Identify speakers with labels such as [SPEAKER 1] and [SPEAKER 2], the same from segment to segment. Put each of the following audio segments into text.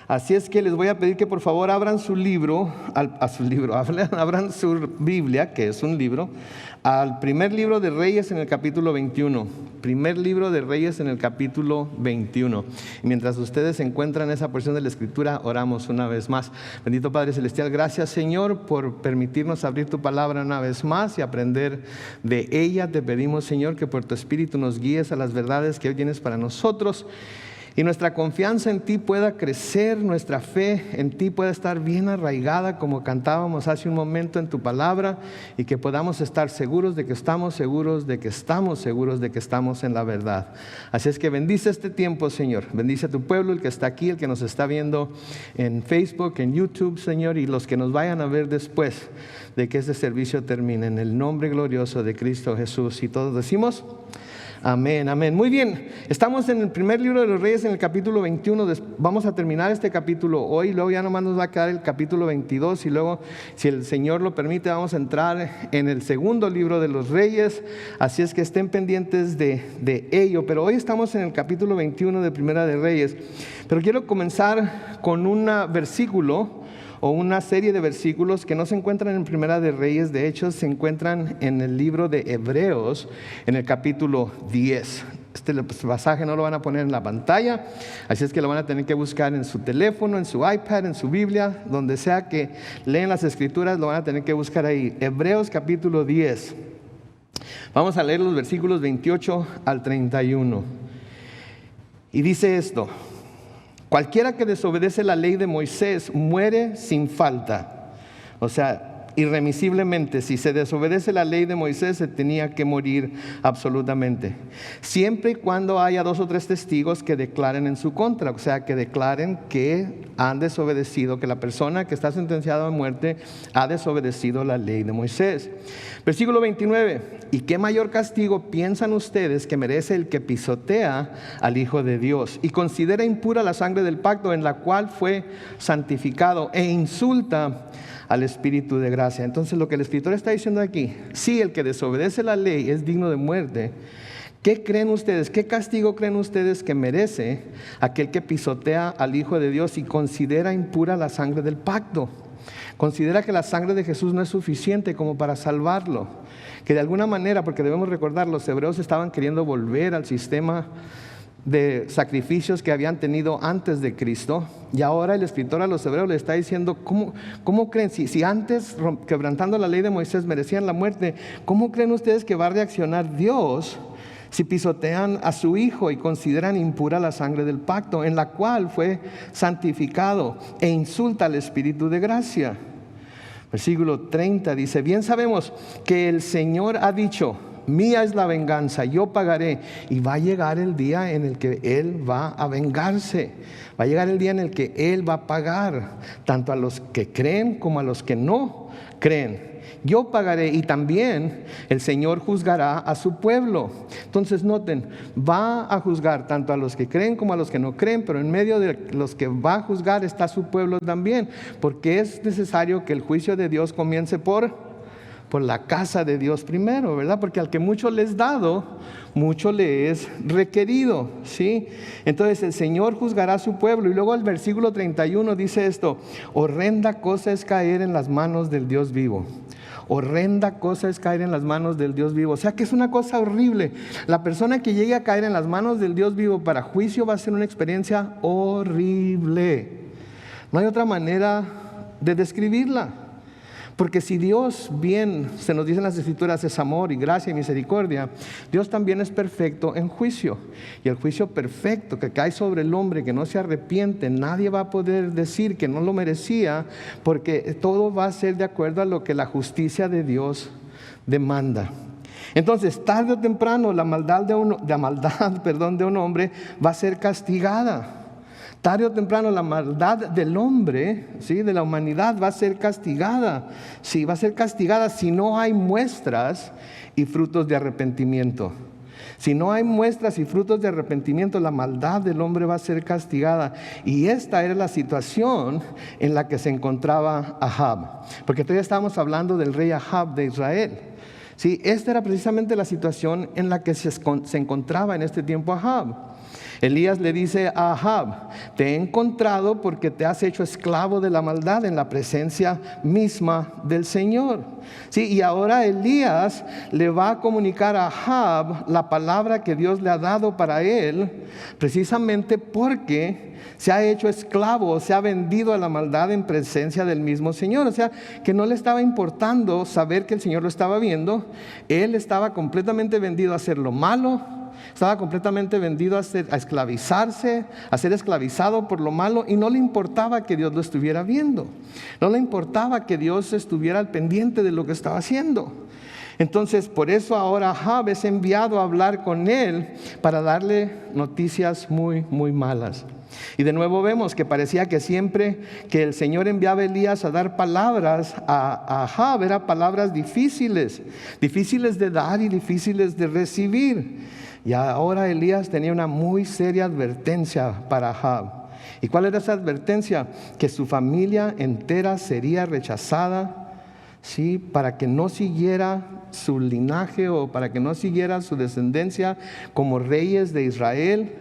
[SPEAKER 1] Así es que les voy a pedir que por favor abran su libro, abran su Biblia, que es un libro, al primer libro de Reyes en el capítulo 21. Primer libro de Reyes en el capítulo 21. Y mientras ustedes encuentran esa porción de la Escritura, oramos una vez más. Bendito Padre Celestial, gracias Señor por permitirnos abrir tu palabra una vez más y aprender de ella. Te pedimos Señor que por tu Espíritu nos guíes a las verdades que hoy tienes para nosotros. Y nuestra confianza en ti pueda crecer, nuestra fe en ti pueda estar bien arraigada, como cantábamos hace un momento en tu palabra, y que podamos estar seguros de que estamos seguros, de que estamos seguros, de que estamos en la verdad. Así es que bendice este tiempo, Señor. Bendice a tu pueblo, el que está aquí, el que nos está viendo en Facebook, en YouTube, Señor, y los que nos vayan a ver después de que este servicio termine. En el nombre glorioso de Cristo Jesús. Y todos decimos... Amén, amén. Muy bien, estamos en el primer libro de los Reyes en el capítulo 21, vamos a terminar este capítulo hoy, luego ya nomás nos va a quedar el capítulo 22 y luego, si el Señor lo permite, vamos a entrar en el segundo libro de los Reyes, así es que estén pendientes de ello, pero hoy estamos en el capítulo 21 de Primera de Reyes, pero quiero comenzar con un versículo o una serie de versículos que no se encuentran en Primera de Reyes, de hecho se encuentran en el libro de Hebreos, en el capítulo 10. Este pasaje no lo van a poner en la pantalla, así es que lo van a tener que buscar en su teléfono, en su iPad, en su Biblia, donde sea que leen las Escrituras, lo van a tener que buscar ahí. Hebreos capítulo 10. Vamos a leer los versículos 28 al 31. Y dice esto: cualquiera que desobedece la ley de Moisés muere sin falta. O sea, irremisiblemente, si se desobedece la ley de Moisés, se tenía que morir absolutamente. Siempre y cuando haya 2 o 3 testigos que declaren en su contra. O sea, que declaren que han desobedecido, que la persona que está sentenciada a muerte ha desobedecido la ley de Moisés. Versículo 29. ¿Y qué mayor castigo piensan ustedes que merece el que pisotea al Hijo de Dios y considera impura la sangre del pacto en la cual fue santificado e insulta al Espíritu de gracia? Entonces lo que el escritor está diciendo aquí, si el que desobedece la ley es digno de muerte, ¿qué creen ustedes? ¿Qué castigo creen ustedes que merece aquel que pisotea al Hijo de Dios y considera impura la sangre del pacto? Considera que la sangre de Jesús no es suficiente como para salvarlo, que de alguna manera, porque debemos recordar, los hebreos estaban queriendo volver al sistema de sacrificios que habían tenido antes de Cristo, y ahora el escritor a los hebreos le está diciendo, ¿cómo creen? Si antes, quebrantando la ley de Moisés, merecían la muerte, ¿cómo creen ustedes que va a reaccionar Dios si pisotean a su Hijo y consideran impura la sangre del pacto en la cual fue santificado e insulta al Espíritu de gracia? Versículo 30 dice: bien sabemos que el Señor ha dicho, mía es la venganza, yo pagaré. Y va a llegar el día en el que Él va a vengarse. Va a llegar el día en el que Él va a pagar, tanto a los que creen como a los que no creen. Yo pagaré, y también el Señor juzgará a su pueblo. Entonces noten, va a juzgar tanto a los que creen como a los que no creen, pero en medio de los que va a juzgar está su pueblo también, porque es necesario que el juicio de Dios comience por la casa de Dios primero, ¿verdad? Porque al que mucho le es dado, mucho le es requerido, ¿sí? Entonces el Señor juzgará a su pueblo. Y luego el versículo 31 dice esto: horrenda cosa es caer en las manos del Dios vivo. Horrenda cosa es caer en las manos del Dios vivo. O sea que es una cosa horrible. La persona que llegue a caer en las manos del Dios vivo para juicio va a ser una experiencia horrible. No hay otra manera de describirla. Porque si Dios, bien se nos dice en las Escrituras, es amor y gracia y misericordia, Dios también es perfecto en juicio. Y el juicio perfecto que cae sobre el hombre que no se arrepiente, nadie va a poder decir que no lo merecía, porque todo va a ser de acuerdo a lo que la justicia de Dios demanda. Entonces, tarde o temprano, la maldad de un hombre va a ser castigada. Tarde o temprano la maldad del hombre, ¿sí?, de la humanidad, va a ser castigada. Sí, va a ser castigada si no hay muestras y frutos de arrepentimiento. Si no hay muestras y frutos de arrepentimiento, la maldad del hombre va a ser castigada. Y esta era la situación en la que se encontraba Ahab. Porque todavía estábamos hablando del rey Ahab de Israel. Sí, esta era precisamente la situación en la que se encontraba en este tiempo Ahab. Elías le dice a Ahab: te he encontrado porque te has hecho esclavo de la maldad en la presencia misma del Señor. Sí, y ahora Elías le va a comunicar a Ahab la palabra que Dios le ha dado para él, precisamente porque se ha hecho esclavo, se ha vendido a la maldad en presencia del mismo Señor. O sea, que no le estaba importando saber que el Señor lo estaba viendo. Él estaba completamente vendido a hacer lo malo. Estaba completamente vendido a esclavizarse, a ser esclavizado por lo malo, y no le importaba que Dios lo estuviera viendo. No le importaba que Dios estuviera al pendiente de lo que estaba haciendo. Entonces, por eso ahora Ahab es enviado a hablar con él para darle noticias muy, muy malas. Y de nuevo vemos que parecía que siempre que el Señor enviaba a Elías a dar palabras a Ahab, eran palabras difíciles de dar y difíciles de recibir. Y ahora Elías tenía una muy seria advertencia para Ahab. ¿Y cuál era esa advertencia? Que su familia entera sería rechazada, ¿sí? Para que no siguiera su linaje o para que no siguiera su descendencia como reyes de Israel,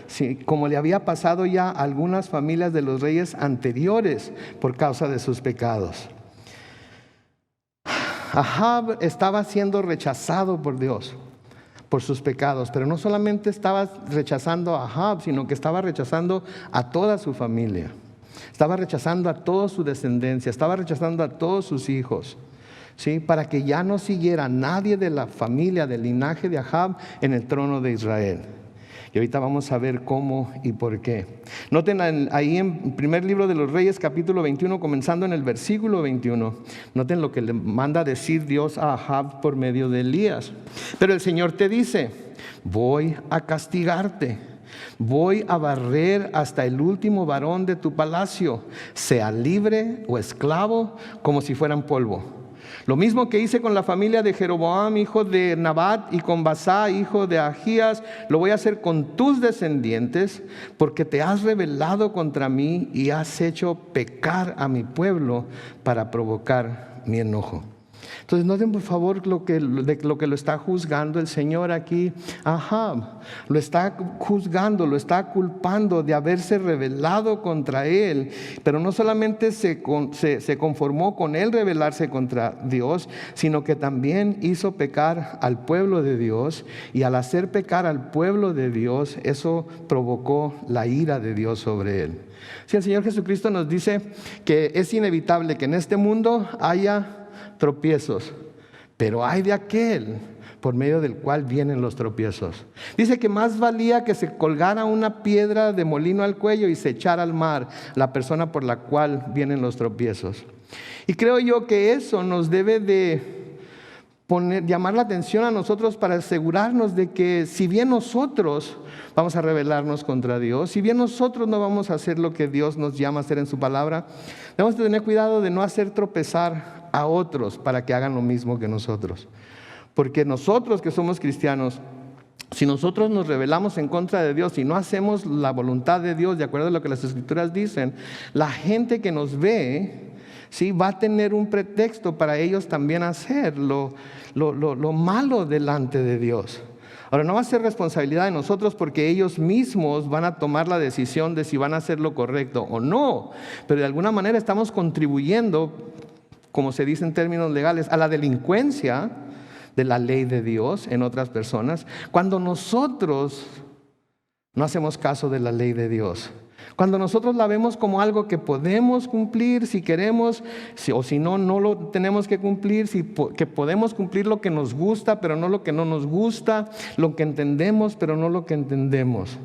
[SPEAKER 1] ¿sí? Como le había pasado ya a algunas familias de los reyes anteriores por causa de sus pecados. Ahab estaba siendo rechazado por Dios por sus pecados, pero no solamente estaba rechazando a Ahab, sino que estaba rechazando a toda su familia, estaba rechazando a toda su descendencia, estaba rechazando a todos sus hijos, ¿sí? Para que ya no siguiera nadie de la familia, del linaje de Ahab en el trono de Israel. Y ahorita vamos a ver cómo y por qué. Noten ahí en primer libro de los Reyes, capítulo 21, comenzando en el versículo 21. Noten lo que le manda decir Dios a Ahab por medio de Elías. Pero el Señor te dice: voy a castigarte. Voy a barrer hasta el último varón de tu palacio, sea libre o esclavo, como si fueran polvo. Lo mismo que hice con la familia de Jeroboam, hijo de Nabat, y con Basá, hijo de Ahías, lo voy a hacer con tus descendientes, porque te has rebelado contra mí y has hecho pecar a mi pueblo para provocar mi enojo. Entonces noten por favor lo que lo está juzgando el Señor aquí a Ahab. Lo está juzgando, lo está culpando de haberse rebelado contra él. Pero no solamente se conformó con él rebelarse contra Dios, sino que también hizo pecar al pueblo de Dios. Y al hacer pecar al pueblo de Dios, eso provocó la ira de Dios sobre él. Si el Señor Jesucristo nos dice que es inevitable que en este mundo haya tropiezos, pero hay de aquel por medio del cual vienen los tropiezos. Dice que más valía que se colgara una piedra de molino al cuello y se echara al mar la persona por la cual vienen los tropiezos. Y creo yo que eso nos debe de llamar la atención a nosotros para asegurarnos de que si bien nosotros vamos a rebelarnos contra Dios, si bien nosotros no vamos a hacer lo que Dios nos llama a hacer en su palabra, debemos de tener cuidado de no hacer tropezar a otros para que hagan lo mismo que nosotros. Porque nosotros que somos cristianos, si nosotros nos rebelamos en contra de Dios y no hacemos la voluntad de Dios de acuerdo a lo que las Escrituras dicen, la gente que nos ve, ¿sí?, va a tener un pretexto para ellos también hacer lo malo delante de Dios. Ahora, no va a ser responsabilidad de nosotros porque ellos mismos van a tomar la decisión de si van a hacer lo correcto o no, pero de alguna manera estamos contribuyendo, como se dice en términos legales, a la delincuencia de la ley de Dios en otras personas, cuando nosotros no hacemos caso de la ley de Dios. Cuando nosotros la vemos como algo que podemos cumplir si queremos, o si no, no lo tenemos que cumplir, que podemos cumplir lo que nos gusta, pero no lo que no nos gusta, lo que entendemos, pero no lo que entendemos.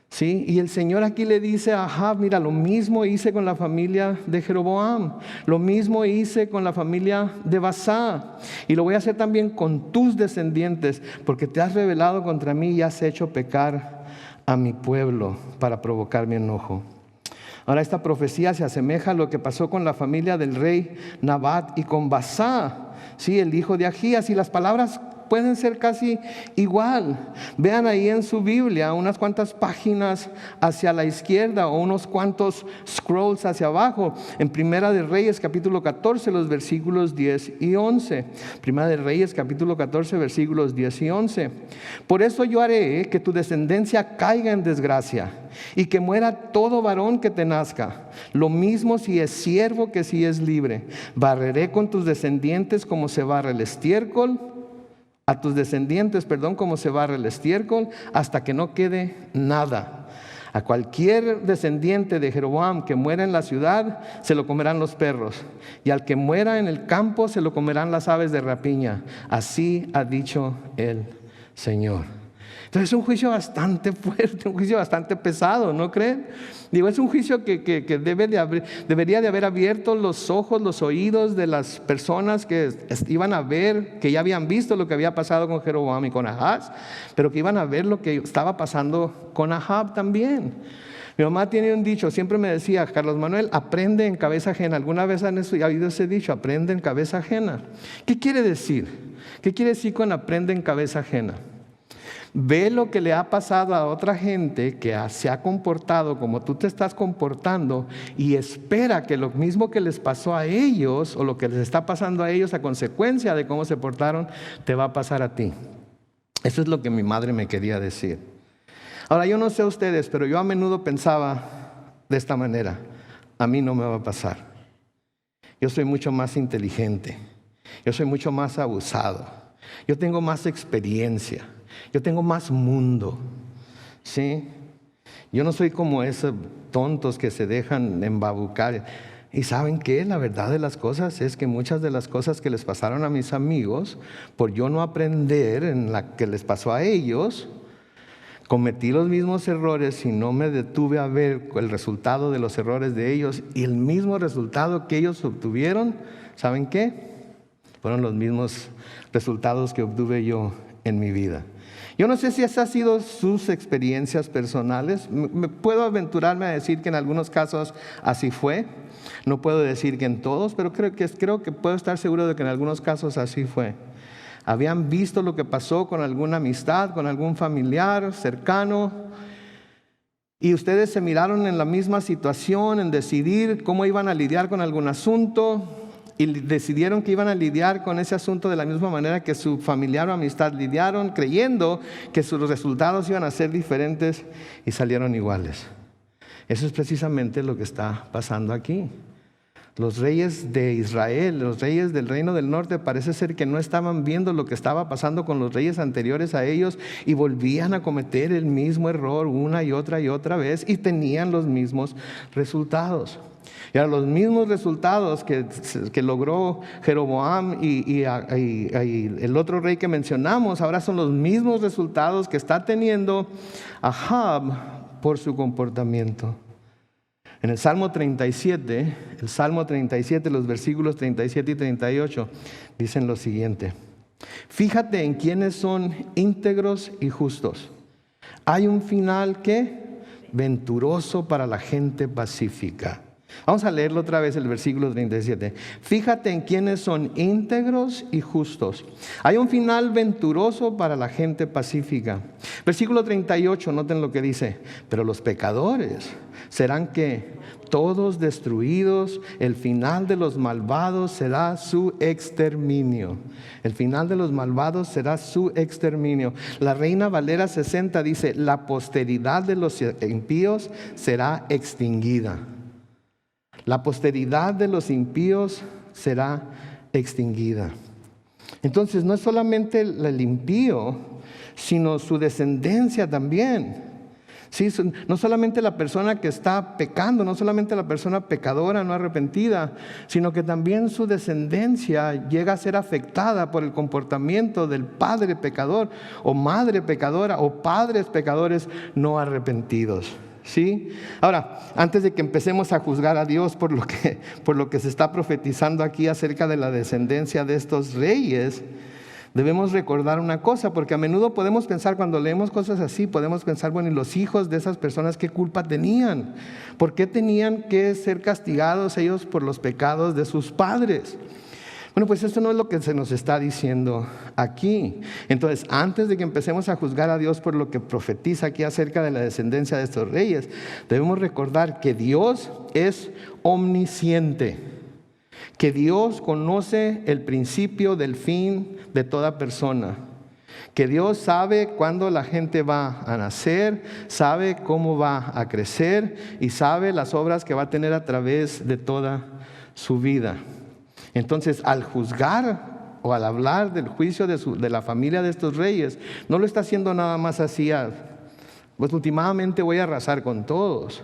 [SPEAKER 1] ¿Sí? Y el Señor aquí le dice a Ahab: mira, lo mismo hice con la familia de Jeroboam, lo mismo hice con la familia de Basá, y lo voy a hacer también con tus descendientes, porque te has rebelado contra mí y has hecho pecar a mi pueblo para provocar mi enojo. Ahora, esta profecía se asemeja a lo que pasó con la familia del rey Nabat y con Basá, ¿sí?, el hijo de Ahías, y las palabras pueden ser casi igual. Vean ahí en su Biblia unas cuantas páginas hacia la izquierda o unos cuantos scrolls hacia abajo. En Primera de Reyes capítulo 14, los versículos 10 y 11. Primera de Reyes capítulo 14, versículos 10 y 11. Por eso yo haré que tu descendencia caiga en desgracia y que muera todo varón que te nazca, lo mismo si es siervo que si es libre. Barreré con tus descendientes como se barre el estiércol, a tus descendientes, como se barre el estiércol, hasta que no quede nada. A cualquier descendiente de Jeroboam que muera en la ciudad, se lo comerán los perros, y al que muera en el campo, se lo comerán las aves de rapiña. Así ha dicho el Señor. Entonces es un juicio bastante fuerte, un juicio bastante pesado, ¿no creen? Digo, es un juicio que debería de haber abierto los ojos, los oídos de las personas que iban a ver, que ya habían visto lo que había pasado con Jeroboam y con Ahaz, pero que iban a ver lo que estaba pasando con Ahab también. Mi mamá tiene un dicho, siempre me decía: Carlos Manuel, aprende en cabeza ajena. ¿Alguna vez han oído ese dicho? Aprende en cabeza ajena. ¿Qué quiere decir? ¿Qué quiere decir con aprende en cabeza ajena? Ve lo que le ha pasado a otra gente que se ha comportado como tú te estás comportando y espera que lo mismo que les pasó a ellos o lo que les está pasando a ellos a consecuencia de cómo se portaron, te va a pasar a ti. Eso es lo que mi madre me quería decir. Ahora, yo no sé ustedes, pero yo a menudo pensaba de esta manera: a mí no me va a pasar. Yo soy mucho más inteligente, yo soy mucho más abusado, yo tengo más experiencia, yo tengo más mundo, ¿sí? Yo no soy como esos tontos que se dejan embabucar. ¿Y saben qué? La verdad de las cosas es que muchas de las cosas que les pasaron a mis amigos, por yo no aprender en la que les pasó a ellos, cometí los mismos errores y no me detuve a ver el resultado de los errores de ellos, y el mismo resultado que ellos obtuvieron, ¿saben qué? Fueron los mismos resultados que obtuve yo en mi vida. Yo no sé si esas han sido sus experiencias personales. Me puedo aventurarme a decir que en algunos casos así fue. No puedo decir que en todos, pero creo que puedo estar seguro de que en algunos casos así fue. Habían visto lo que pasó con alguna amistad, con algún familiar cercano, y ustedes se miraron en la misma situación, en decidir cómo iban a lidiar con algún asunto, y decidieron que iban a lidiar con ese asunto de la misma manera que su familiar o amistad lidiaron, creyendo que sus resultados iban a ser diferentes, y salieron iguales. Eso es precisamente lo que está pasando aquí. Los reyes de Israel, los reyes del reino del norte, parece ser que no estaban viendo lo que estaba pasando con los reyes anteriores a ellos, y volvían a cometer el mismo error una y otra vez, y tenían los mismos resultados. Y ahora los mismos resultados que logró Jeroboam y el otro rey que mencionamos, ahora son los mismos resultados que está teniendo Ahab por su comportamiento. En el Salmo 37, los versículos 37 y 38 dicen lo siguiente: fíjate en quienes son íntegros y justos. Hay un final que venturoso para la gente pacífica. Vamos a leerlo otra vez, el versículo 37. Fíjate en quienes son íntegros y justos. Hay un final venturoso para la gente pacífica. Versículo 38, noten lo que dice: pero los pecadores serán que todos destruidos, el final de los malvados será su exterminio. El final de los malvados será su exterminio. La Reina Valera 60 dice: la posteridad de los impíos será extinguida. La posteridad de los impíos será extinguida. Entonces, no es solamente el impío, sino su descendencia también. Sí, no solamente la persona que está pecando, no solamente la persona pecadora, no arrepentida, sino que también su descendencia llega a ser afectada por el comportamiento del padre pecador, o madre pecadora, o padres pecadores no arrepentidos. ¿Sí? Ahora, antes de que empecemos a juzgar a Dios por lo que se está profetizando aquí acerca de la descendencia de estos reyes, debemos recordar una cosa, porque a menudo podemos pensar, cuando leemos cosas así, podemos pensar: bueno, ¿y los hijos de esas personas qué culpa tenían? ¿Por qué tenían que ser castigados ellos por los pecados de sus padres? Bueno, pues esto no es lo que se nos está diciendo aquí. Entonces, antes de que empecemos a juzgar a Dios por lo que profetiza aquí acerca de la descendencia de estos reyes, debemos recordar que Dios es omnisciente, que Dios conoce el principio del fin de toda persona, que Dios sabe cuándo la gente va a nacer, sabe cómo va a crecer y sabe las obras que va a tener a través de toda su vida. Entonces, al juzgar o al hablar del juicio de la familia de estos reyes, no lo está haciendo nada más así, pues últimamente voy a arrasar con todos.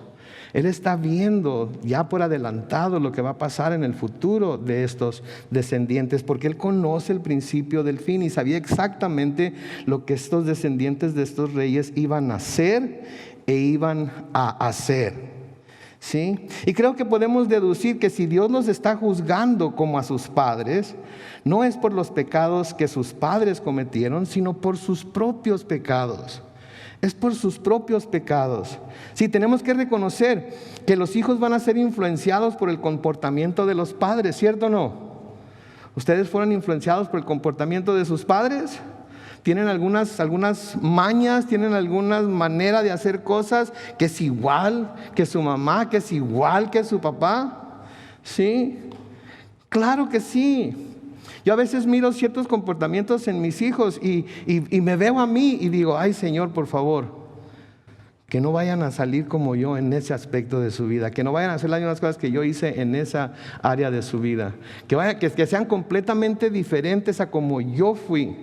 [SPEAKER 1] Él está viendo ya por adelantado lo que va a pasar en el futuro de estos descendientes, porque Él conoce el principio del fin y sabía exactamente lo que estos descendientes de estos reyes iban a hacer e iban a hacer. ¿Sí? Y creo que podemos deducir que si Dios los está juzgando como a sus padres, no es por los pecados que sus padres cometieron, sino por sus propios pecados. Es por sus propios pecados. Sí, tenemos que reconocer que los hijos van a ser influenciados por el comportamiento de los padres, ¿cierto o no? ¿Ustedes fueron influenciados por el comportamiento de sus padres? Tienen algunas mañas, tienen alguna manera de hacer cosas que es igual que su mamá, que es igual que su papá. ¿Sí? Claro que sí. Yo a veces miro ciertos comportamientos en mis hijos y me veo a mí y digo, ay Señor, por favor, que no vayan a salir como yo en ese aspecto de su vida, que no vayan a hacer las mismas cosas que yo hice en esa área de su vida, que sean completamente diferentes a como yo fui.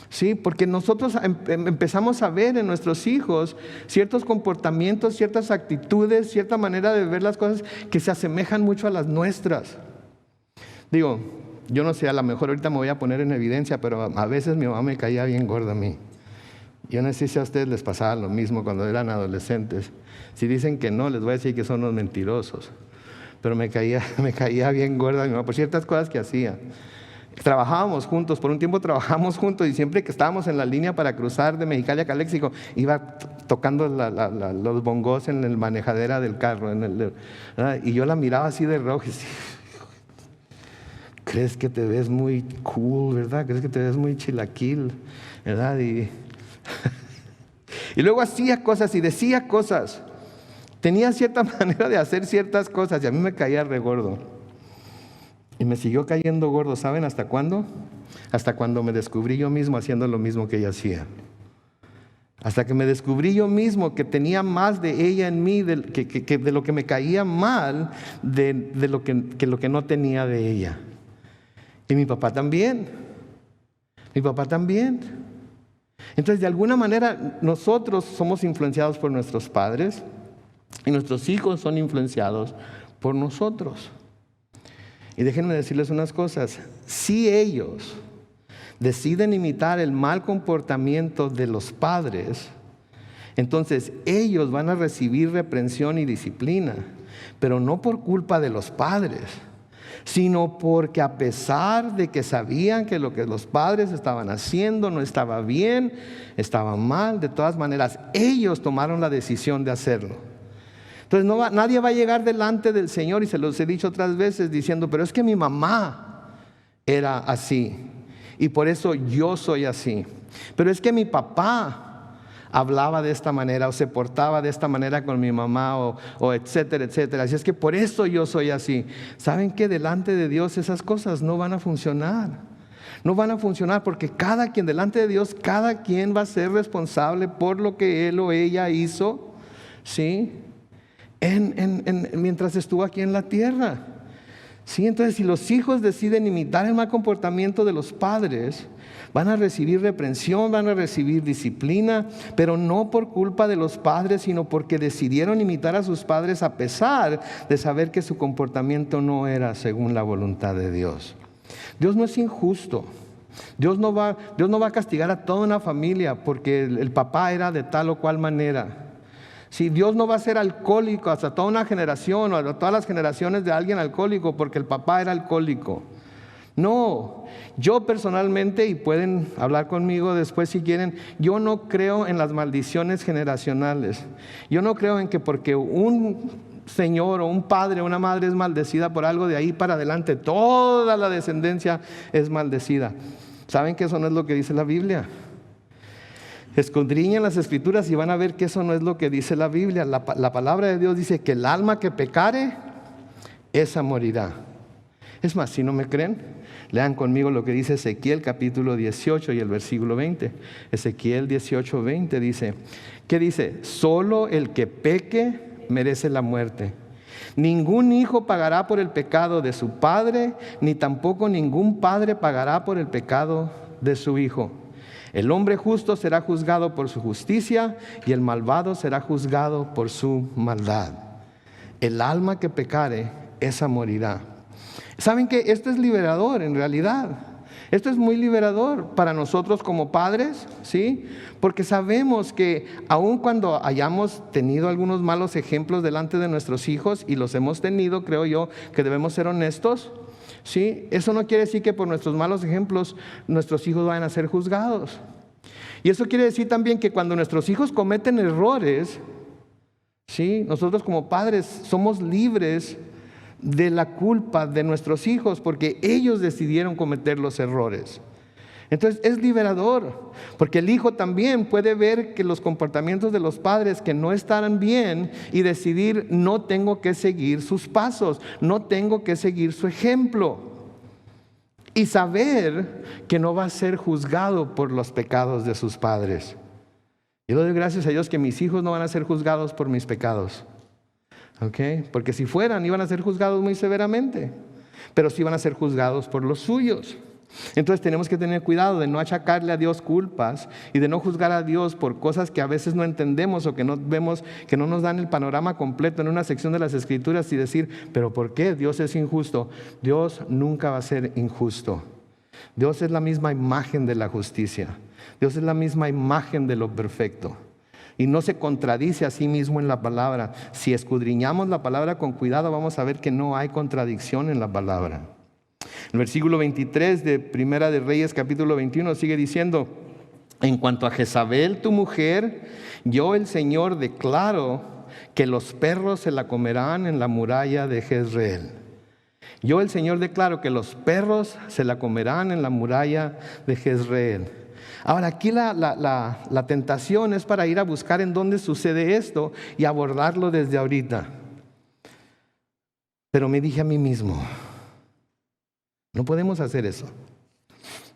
[SPEAKER 1] Sí, porque nosotros empezamos a ver en nuestros hijos ciertos comportamientos, ciertas actitudes, cierta manera de ver las cosas que se asemejan mucho a las nuestras. Digo, yo no sé, a lo mejor ahorita me voy a poner en evidencia, pero a veces mi mamá me caía bien gorda a mí. Yo no sé si a ustedes les pasaba lo mismo cuando eran adolescentes. Si dicen que no, les voy a decir que son unos mentirosos. Pero me caía bien gorda mi mamá por ciertas cosas que hacía. Trabajábamos juntos, por un tiempo trabajamos juntos y siempre que estábamos en la línea para cruzar de Mexicali a Caléxico, iba tocando los bongos en la manejadera del carro. Y yo la miraba así de rojo y decía, crees que te ves muy cool, ¿verdad? Crees que te ves muy chilaquil, ¿verdad? Y luego hacía cosas y decía cosas. Tenía cierta manera de hacer ciertas cosas y a mí me caía re gordo. Y me siguió cayendo gordo, ¿saben hasta cuándo? Hasta cuando me descubrí yo mismo haciendo lo mismo que ella hacía. Hasta que me descubrí yo mismo que tenía más de ella en mí, de lo que me caía mal, de lo que no tenía de ella. Y mi papá también. Mi papá también. Entonces, de alguna manera, nosotros somos influenciados por nuestros padres y nuestros hijos son influenciados por nosotros. Y déjenme decirles unas cosas. Si ellos deciden imitar el mal comportamiento de los padres, entonces ellos van a recibir reprensión y disciplina, pero no por culpa de los padres, sino porque a pesar de que sabían que lo que los padres estaban haciendo no estaba bien, estaba mal, de todas maneras ellos tomaron la decisión de hacerlo. Entonces nadie va a llegar delante del Señor, y se los he dicho otras veces, diciendo, pero es que mi mamá era así y por eso yo soy así. Pero es que mi papá hablaba de esta manera o se portaba de esta manera con mi mamá o etcétera, etcétera. Así es que por eso yo soy así. ¿Saben que delante de Dios esas cosas no van a funcionar? No van a funcionar porque cada quien, delante de Dios, cada quien va a ser responsable por lo que él o ella hizo, ¿sí? Mientras estuvo aquí en la tierra. ¿Sí? Entonces, si los hijos deciden imitar el mal comportamiento de los padres, van a recibir reprensión, van a recibir disciplina, pero no por culpa de los padres, sino porque decidieron imitar a sus padres a pesar de saber que su comportamiento no era según la voluntad de Dios. Dios no es injusto. Dios no va a castigar a toda una familia porque el papá era de tal o cual manera. Si Dios no va a ser alcohólico hasta toda una generación o a todas las generaciones de alguien alcohólico porque el papá era alcohólico. No, yo personalmente, y pueden hablar conmigo después si quieren, yo no creo en las maldiciones generacionales. Yo no creo en que porque un señor o un padre o una madre es maldecida por algo, de ahí para adelante toda la descendencia es maldecida. ¿Saben que eso no es lo que dice la Biblia? Escudriñen las Escrituras y van a ver que eso no es lo que dice la Biblia. La palabra de Dios dice que el alma que pecare, esa morirá. Es más, si no me creen, lean conmigo lo que dice Ezequiel capítulo 18 y el versículo 20. Ezequiel 18, 20 dice, ¿qué dice? Solo el que peque merece la muerte. Ningún hijo pagará por el pecado de su padre, ni tampoco ningún padre pagará por el pecado de su hijo. El hombre justo será juzgado por su justicia y el malvado será juzgado por su maldad. El alma que pecare, esa morirá. ¿Saben que esto es liberador en realidad? Esto es muy liberador para nosotros como padres, ¿sí? Porque sabemos que aun cuando hayamos tenido algunos malos ejemplos delante de nuestros hijos, y los hemos tenido, creo yo, que debemos ser honestos, ¿sí? Eso no quiere decir que por nuestros malos ejemplos nuestros hijos vayan a ser juzgados. Y eso quiere decir también que cuando nuestros hijos cometen errores, ¿sí? Nosotros como padres somos libres de la culpa de nuestros hijos porque ellos decidieron cometer los errores. Entonces es liberador, porque el hijo también puede ver que los comportamientos de los padres que no estarán bien y decidir: no tengo que seguir sus pasos, no tengo que seguir su ejemplo, y saber que no va a ser juzgado por los pecados de sus padres. Yo doy gracias a Dios que mis hijos no van a ser juzgados por mis pecados, porque si fueran, iban a ser juzgados muy severamente, pero sí van a ser juzgados por los suyos. Entonces tenemos que tener cuidado de no achacarle a Dios culpas y de no juzgar a Dios por cosas que a veces no entendemos o que no vemos, que no nos dan el panorama completo en una sección de las Escrituras, y decir: ¿pero por qué Dios es injusto? Dios nunca va a ser injusto. Dios es la misma imagen de la justicia. Dios es la misma imagen de lo perfecto. Y no se contradice a sí mismo en la palabra. Si escudriñamos la palabra con cuidado, vamos a ver que no hay contradicción en la palabra. El versículo 23 de Primera de Reyes capítulo 21 sigue diciendo: en cuanto a Jezabel tu mujer, yo el Señor declaro que los perros se la comerán en la muralla de Jezreel. Yo el Señor declaro que los perros se la comerán en la muralla de Jezreel. Ahora aquí la tentación es para ir a buscar en dónde sucede esto y abordarlo desde ahorita. Pero me dije a mí mismo: no podemos hacer eso.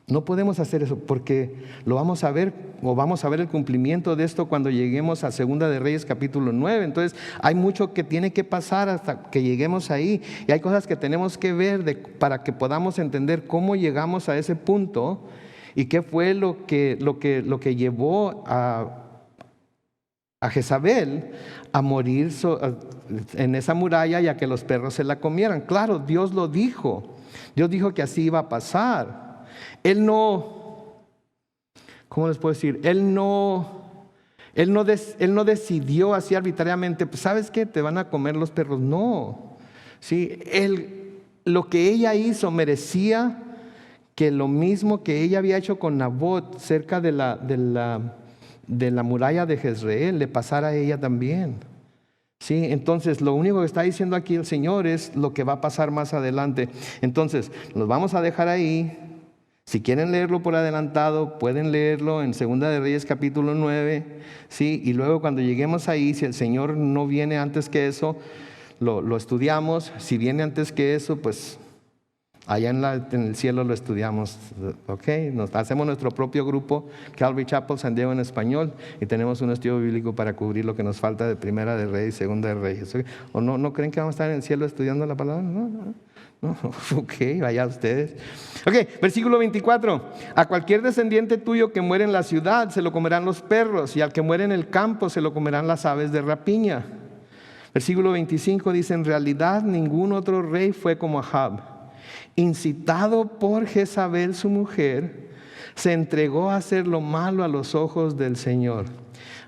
[SPEAKER 1] No podemos hacer eso porque lo vamos a ver, o vamos a ver el cumplimiento de esto cuando lleguemos a Segunda de Reyes capítulo 9. Entonces hay mucho que tiene que pasar hasta que lleguemos ahí, y hay cosas que tenemos que ver para que podamos entender cómo llegamos a ese punto y qué fue lo que llevó a Jezabel a morir en esa muralla y a que los perros se la comieran. Claro, Dios lo dijo. Dios dijo que así iba a pasar. Él no, ¿cómo les puedo decir? Él no decidió así arbitrariamente: pues ¿sabes qué? Te van a comer los perros. No. ¿Sí? Lo que ella hizo merecía que lo mismo que ella había hecho con Nabot cerca de la muralla de Jezreel le pasara a ella también. Sí, entonces lo único que está diciendo aquí el Señor es lo que va a pasar más adelante. Entonces los vamos a dejar ahí. Si quieren leerlo por adelantado, pueden leerlo en Segunda de Reyes capítulo 9, ¿sí? Y luego cuando lleguemos ahí, si el Señor no viene antes que eso, lo estudiamos. Si viene antes que eso, pues allá en el cielo lo estudiamos, ¿ok? Nos hacemos nuestro propio grupo, Calvary Chapel San Diego en español, y tenemos un estudio bíblico para cubrir lo que nos falta de Primera de Reyes y Segunda de Reyes. ¿Okay? ¿O no creen que vamos a estar en el cielo estudiando la palabra? No. Ok, vaya ustedes. Ok, versículo 24. A cualquier descendiente tuyo que muere en la ciudad se lo comerán los perros, y al que muere en el campo se lo comerán las aves de rapiña. Versículo 25 dice: en realidad ningún otro rey fue como Ahab. Incitado por Jezabel su mujer, se entregó a hacer lo malo a los ojos del Señor.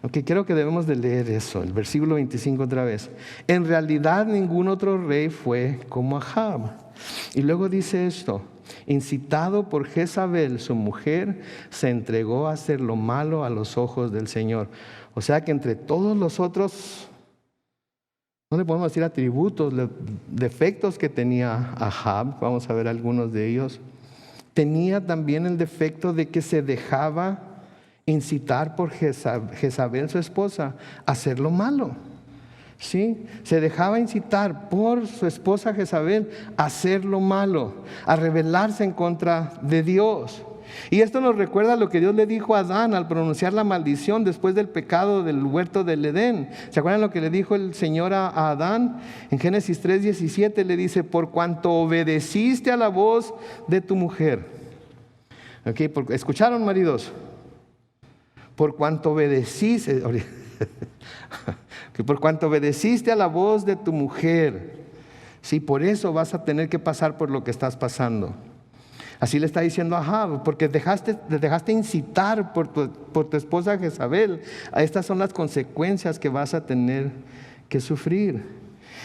[SPEAKER 1] Aunque creo que debemos de leer eso, el versículo 25 otra vez. En realidad ningún otro rey fue como Ahab. Y luego dice esto: incitado por Jezabel su mujer, se entregó a hacer lo malo a los ojos del Señor. O sea que entre todos los otros no le podemos decir atributos, defectos que tenía Ahab, vamos a ver algunos de ellos. Tenía también el defecto de que se dejaba incitar por Jezabel, su esposa, a hacer lo malo. ¿Sí? Se dejaba incitar por su esposa Jezabel a hacer lo malo, a rebelarse en contra de Dios. Y esto nos recuerda lo que Dios le dijo a Adán al pronunciar la maldición después del pecado del huerto del Edén. ¿Se acuerdan lo que le dijo el Señor a Adán? En Génesis 3:17 le dice: por cuanto obedeciste a la voz de tu mujer. ¿Escucharon, maridos? Por cuanto obedeciste, que por cuanto obedeciste a la voz de tu mujer, sí, por eso vas a tener que pasar por lo que estás pasando. Así le está diciendo a Ahab, porque te dejaste incitar por tu esposa Jezabel. Estas son las consecuencias que vas a tener que sufrir.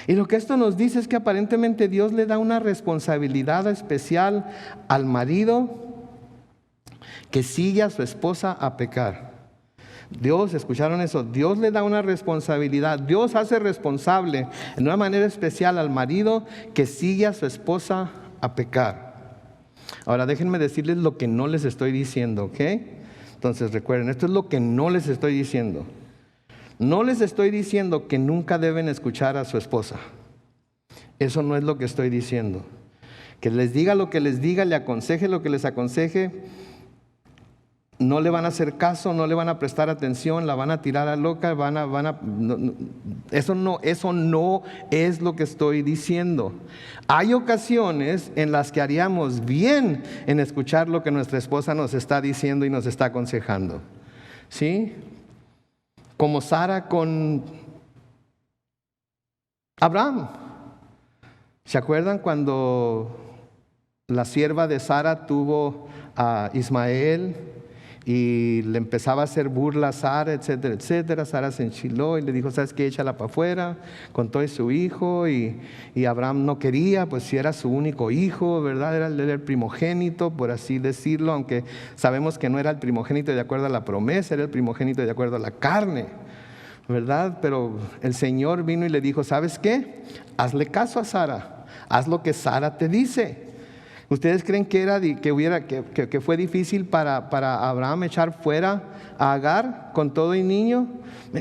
[SPEAKER 1] Y lo que esto nos dice es que aparentemente Dios le da una responsabilidad especial al marido que sigue a su esposa a pecar. Dios, ¿escucharon eso? Dios le da una responsabilidad. Dios hace responsable en una manera especial al marido que sigue a su esposa a pecar. Ahora déjenme decirles lo que no les estoy diciendo, ¿ok? Entonces recuerden, esto es lo que no les estoy diciendo. No les estoy diciendo que nunca deben escuchar a su esposa. Eso no es lo que estoy diciendo. Que les diga lo que les diga, le aconseje lo que les aconseje, no le van a hacer caso, no le van a prestar atención, la van a tirar a loca, eso no es lo que estoy diciendo. Hay ocasiones en las que haríamos bien en escuchar lo que nuestra esposa nos está diciendo y nos está aconsejando. ¿Sí? Como Sara con Abraham. ¿Se acuerdan cuando la sierva de Sara tuvo a Ismael y le empezaba a hacer burla a Sara, etcétera, etcétera? Sara se enchiló y le dijo: ¿sabes qué? Échala para afuera, con todo su hijo. Y Abraham no quería, pues si era su único hijo, ¿verdad? Era el primogénito, por así decirlo, aunque sabemos que no era el primogénito de acuerdo a la promesa, era el primogénito de acuerdo a la carne, ¿verdad? Pero el Señor vino y le dijo: ¿sabes qué? Hazle caso a Sara, haz lo que Sara te dice. ¿Ustedes creen que fue difícil para Abraham echar fuera a Agar con todo y niño?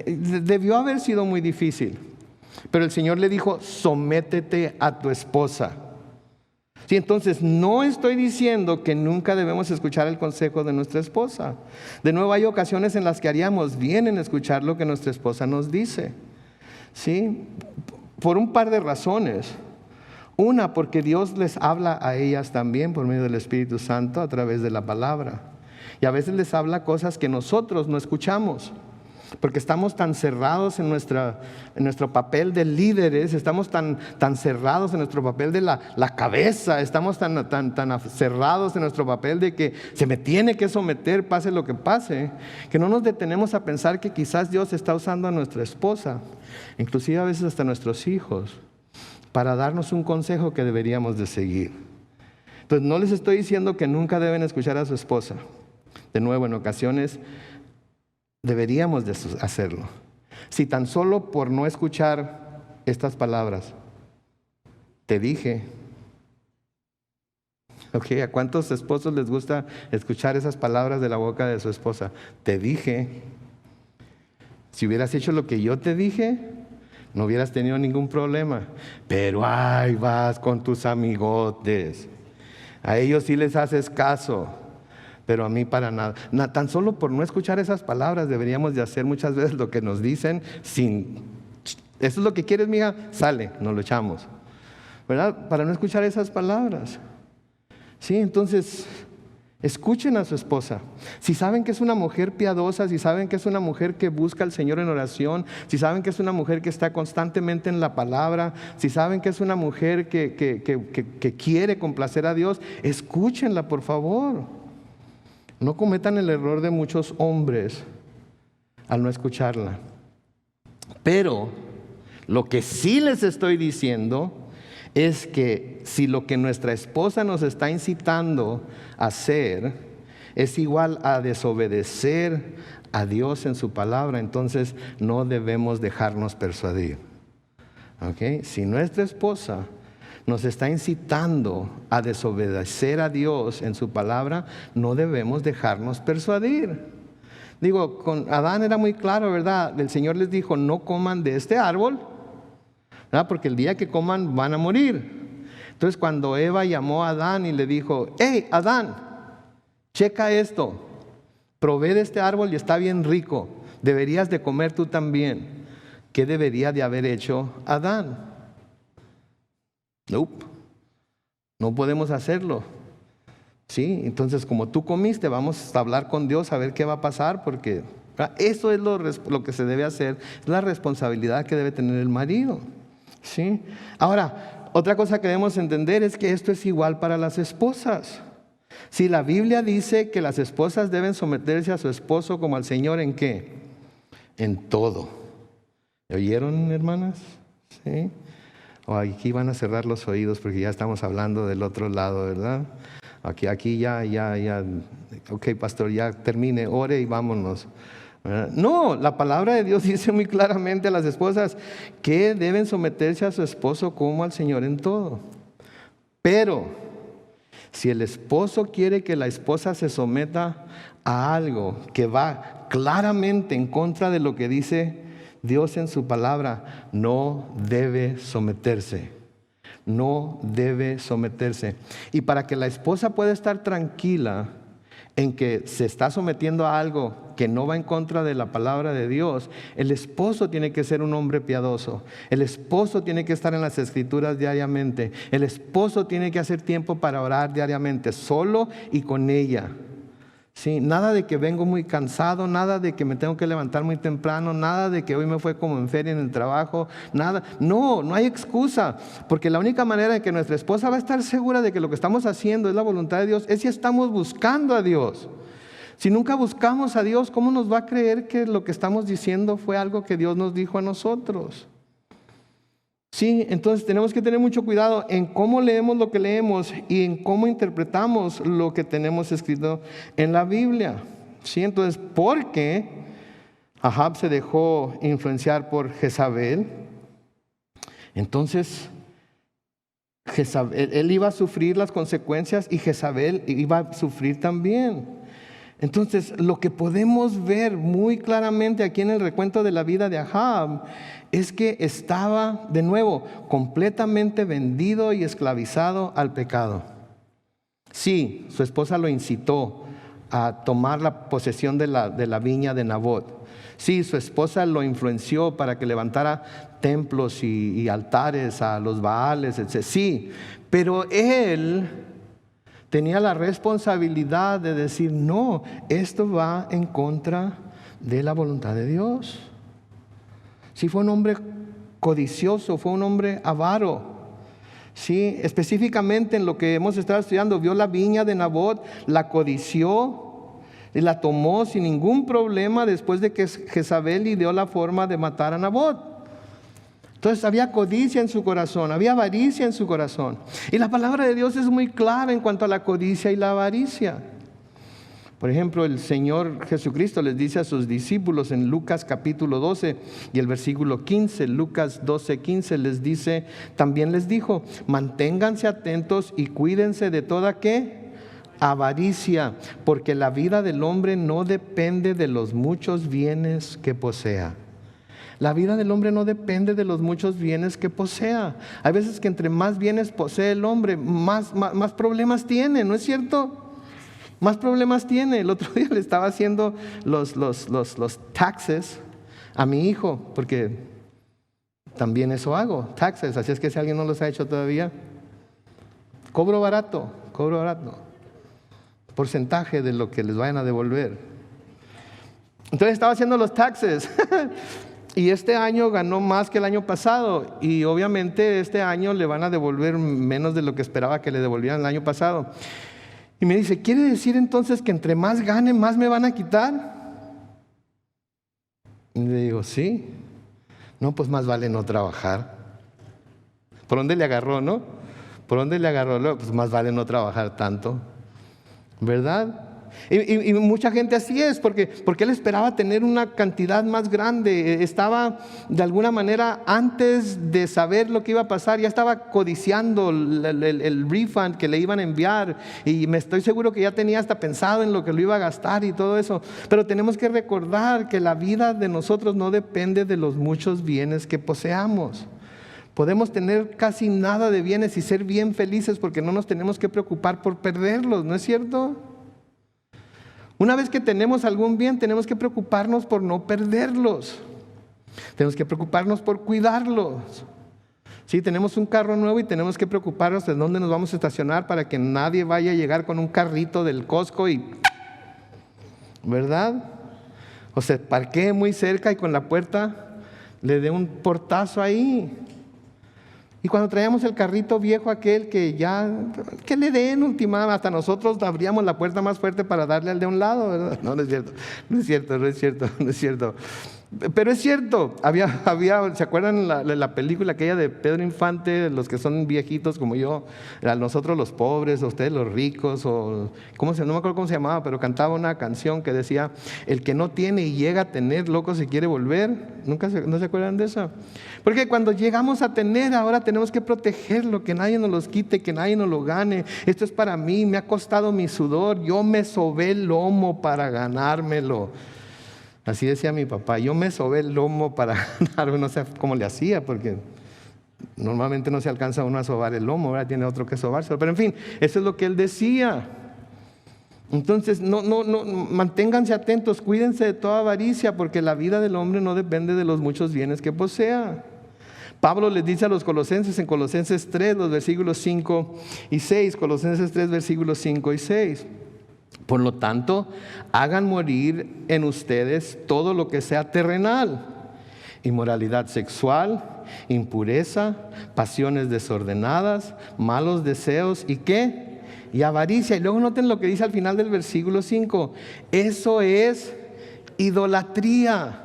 [SPEAKER 1] Debió haber sido muy difícil. Pero el Señor le dijo: sométete a tu esposa. Sí, entonces no estoy diciendo que nunca debemos escuchar el consejo de nuestra esposa. De nuevo, hay ocasiones en las que haríamos bien en escuchar lo que nuestra esposa nos dice. ¿Sí? Por un par de razones. Una, porque Dios les habla a ellas también por medio del Espíritu Santo a través de la palabra. Y a veces les habla cosas que nosotros no escuchamos, porque estamos tan cerrados en nuestro papel de líderes, estamos tan cerrados en nuestro papel de la cabeza, estamos tan cerrados en nuestro papel de que se me tiene que someter pase lo que pase, que no nos detenemos a pensar que quizás Dios está usando a nuestra esposa, inclusive a veces hasta a nuestros hijos, para darnos un consejo que deberíamos de seguir. Entonces no les estoy diciendo que nunca deben escuchar a su esposa. De nuevo, en ocasiones deberíamos de hacerlo. Si tan solo por no escuchar estas palabras: te dije. ¿A cuántos esposos les gusta escuchar esas palabras de la boca de su esposa? Te dije. Si hubieras hecho lo que yo te dije, no hubieras tenido ningún problema. Pero ahí vas con tus amigotes. A ellos sí les haces caso, pero a mí para nada. Tan solo por no escuchar esas palabras deberíamos de hacer muchas veces lo que nos dicen sin: ¿eso es lo que quieres, mija? Sale, nos lo echamos, ¿verdad? Para no escuchar esas palabras. Sí, entonces escuchen a su esposa. Si saben que es una mujer piadosa, si saben que es una mujer que busca al Señor en oración, si saben que es una mujer que está constantemente en la palabra, si saben que es una mujer que quiere complacer a Dios, escúchenla, por favor. No cometan el error de muchos hombres al no escucharla. Pero lo que sí les estoy diciendo es que si lo que nuestra esposa nos está incitando a hacer es igual a desobedecer a Dios en su palabra, entonces no debemos dejarnos persuadir. ¿Ok? Si nuestra esposa nos está incitando a desobedecer a Dios en su palabra, no debemos dejarnos persuadir. Digo, con Adán era muy claro, ¿verdad? El Señor les dijo, no coman de este árbol, ¿verdad? Porque el día que coman van a morir. Entonces cuando Eva llamó a Adán y le dijo, hey, Adán, checa esto, probé de este árbol y está bien rico, deberías de comer tú también. ¿Qué debería de haber hecho Adán? Nope, no podemos hacerlo. Sí, entonces como tú comiste, vamos a hablar con Dios a ver qué va a pasar, porque eso es lo que se debe hacer, es la responsabilidad que debe tener el marido. ¿Sí? Ahora, otra cosa que debemos entender es que esto es igual para las esposas. Si la Biblia dice que las esposas deben someterse a su esposo como al Señor, ¿en qué? En todo. ¿Oyeron, hermanas? ¿Sí? O aquí van a cerrar los oídos porque ya estamos hablando del otro lado, ¿verdad? Aquí ya. Ok, pastor, ya termine, ore y vámonos. No, la palabra de Dios dice muy claramente a las esposas que deben someterse a su esposo como al Señor en todo. Pero si el esposo quiere que la esposa se someta a algo que va claramente en contra de lo que dice Dios en su palabra, no debe someterse. No debe someterse. Y para que la esposa pueda estar tranquila en que se está sometiendo a algo que no va en contra de la palabra de Dios, el esposo tiene que ser un hombre piadoso. El esposo tiene que estar en las escrituras diariamente. El esposo tiene que hacer tiempo para orar diariamente, solo y con ella. Sí, nada de que vengo muy cansado, nada de que me tengo que levantar muy temprano, nada de que hoy me fue como en feria en el trabajo, nada. No hay excusa, porque la única manera en que nuestra esposa va a estar segura de que lo que estamos haciendo es la voluntad de Dios es si estamos buscando a Dios. Si nunca buscamos a Dios, ¿cómo nos va a creer que lo que estamos diciendo fue algo que Dios nos dijo a nosotros? Sí, entonces tenemos que tener mucho cuidado en cómo leemos lo que leemos y en cómo interpretamos lo que tenemos escrito en la Biblia. Sí, entonces, porque Ahab se dejó influenciar por Jezabel, entonces él iba a sufrir las consecuencias y Jezabel iba a sufrir también. Entonces, lo que podemos ver muy claramente aquí en el recuento de la vida de Ahab es que estaba, de nuevo, completamente vendido y esclavizado al pecado. Sí, su esposa lo incitó a tomar la posesión de la viña de Nabot. Sí, su esposa lo influenció para que levantara templos y altares a los Baales, etc. Sí, pero él tenía la responsabilidad de decir, no, esto va en contra de la voluntad de Dios. Sí, fue un hombre codicioso, fue un hombre avaro. Sí, específicamente en lo que hemos estado estudiando, vio la viña de Nabot, la codició y la tomó sin ningún problema después de que Jezabel ideó la forma de matar a Nabot. Entonces había codicia en su corazón, había avaricia en su corazón. Y la palabra de Dios es muy clara en cuanto a la codicia y la avaricia. Por ejemplo, el Señor Jesucristo les dice a sus discípulos en Lucas capítulo 12 y el versículo 15, Lucas 12, 15 les dice, también les dijo, manténganse atentos y cuídense de toda ¿qué? Avaricia, porque la vida del hombre no depende de los muchos bienes que posea. La vida del hombre no depende de los muchos bienes que posea. Hay veces que entre más bienes posee el hombre, más problemas tiene, ¿no es cierto? Más problemas tiene. El otro día le estaba haciendo los taxes a mi hijo, porque también eso hago, taxes. Así es que si alguien no los ha hecho todavía, cobro barato, porcentaje de lo que les vayan a devolver. Entonces estaba haciendo los taxes. Y este año ganó más que el año pasado y obviamente este año le van a devolver menos de lo que esperaba que le devolvieran el año pasado. Y me dice, ¿quiere decir entonces que entre más gane, más me van a quitar? Y le digo, sí. No, pues más vale no trabajar. ¿Por dónde le agarró, no? ¿Por dónde le agarró? Pues más vale no trabajar tanto, ¿verdad? Y mucha gente así es, porque él esperaba tener una cantidad más grande. Estaba de alguna manera, antes de saber lo que iba a pasar, ya estaba codiciando el refund que le iban a enviar. Y me estoy seguro que ya tenía hasta pensado en lo que lo iba a gastar y todo eso. Pero tenemos que recordar que la vida de nosotros no depende de los muchos bienes que poseamos. Podemos tener casi nada de bienes y ser bien felices porque no nos tenemos que preocupar por perderlos, ¿no es cierto? Una vez que tenemos algún bien, tenemos que preocuparnos por no perderlos. Tenemos que preocuparnos por cuidarlos. Sí, tenemos un carro nuevo y tenemos que preocuparnos de dónde nos vamos a estacionar para que nadie vaya a llegar con un carrito del Costco y... ¿verdad? O se parquee muy cerca y con la puerta le dé un portazo ahí. Y cuando traíamos el carrito viejo aquel que le den última, hasta nosotros abríamos la puerta más fuerte para darle al de un lado, ¿verdad? No es cierto. Pero es cierto, había, ¿se acuerdan la película aquella de Pedro Infante? Los que son viejitos como yo, nosotros los pobres, ustedes los ricos, no me acuerdo cómo se llamaba, pero cantaba una canción que decía, el que no tiene y llega a tener, loco se quiere volver. ¿No se acuerdan de eso? Porque cuando llegamos a tener, ahora tenemos que protegerlo, que nadie nos los quite, que nadie nos lo gane. Esto es para mí, me ha costado mi sudor, yo me sobé el lomo para ganármelo. Así decía mi papá, yo me sobé el lomo para ganarme, no sé cómo le hacía, porque normalmente no se alcanza uno a sobar el lomo, ahora tiene otro que sobárselo. Pero en fin, eso es lo que él decía. Entonces, no, manténganse atentos, cuídense de toda avaricia, porque la vida del hombre no depende de los muchos bienes que posea. Pablo les dice a los colosenses en Colosenses 3, los versículos 5 y 6, Colosenses 3, versículos 5 y 6. Por lo tanto, hagan morir en ustedes todo lo que sea terrenal: inmoralidad sexual, impureza, pasiones desordenadas, malos deseos y ¿qué? Y avaricia. Y luego noten lo que dice al final del versículo 5. Eso es idolatría.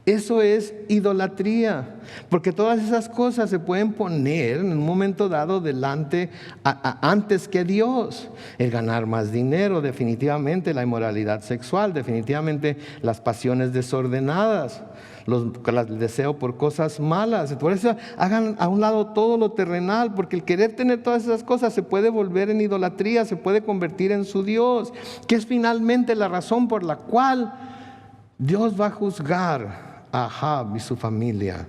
[SPEAKER 1] Eso es idolatría, porque todas esas cosas se pueden poner en un momento dado delante, antes que Dios. El ganar más dinero, definitivamente la inmoralidad sexual, definitivamente las pasiones desordenadas, el deseo por cosas malas. Por eso hagan a un lado todo lo terrenal, porque el querer tener todas esas cosas se puede volver en idolatría, se puede convertir en su Dios, que es finalmente la razón por la cual Dios va a juzgar a Ahab y su familia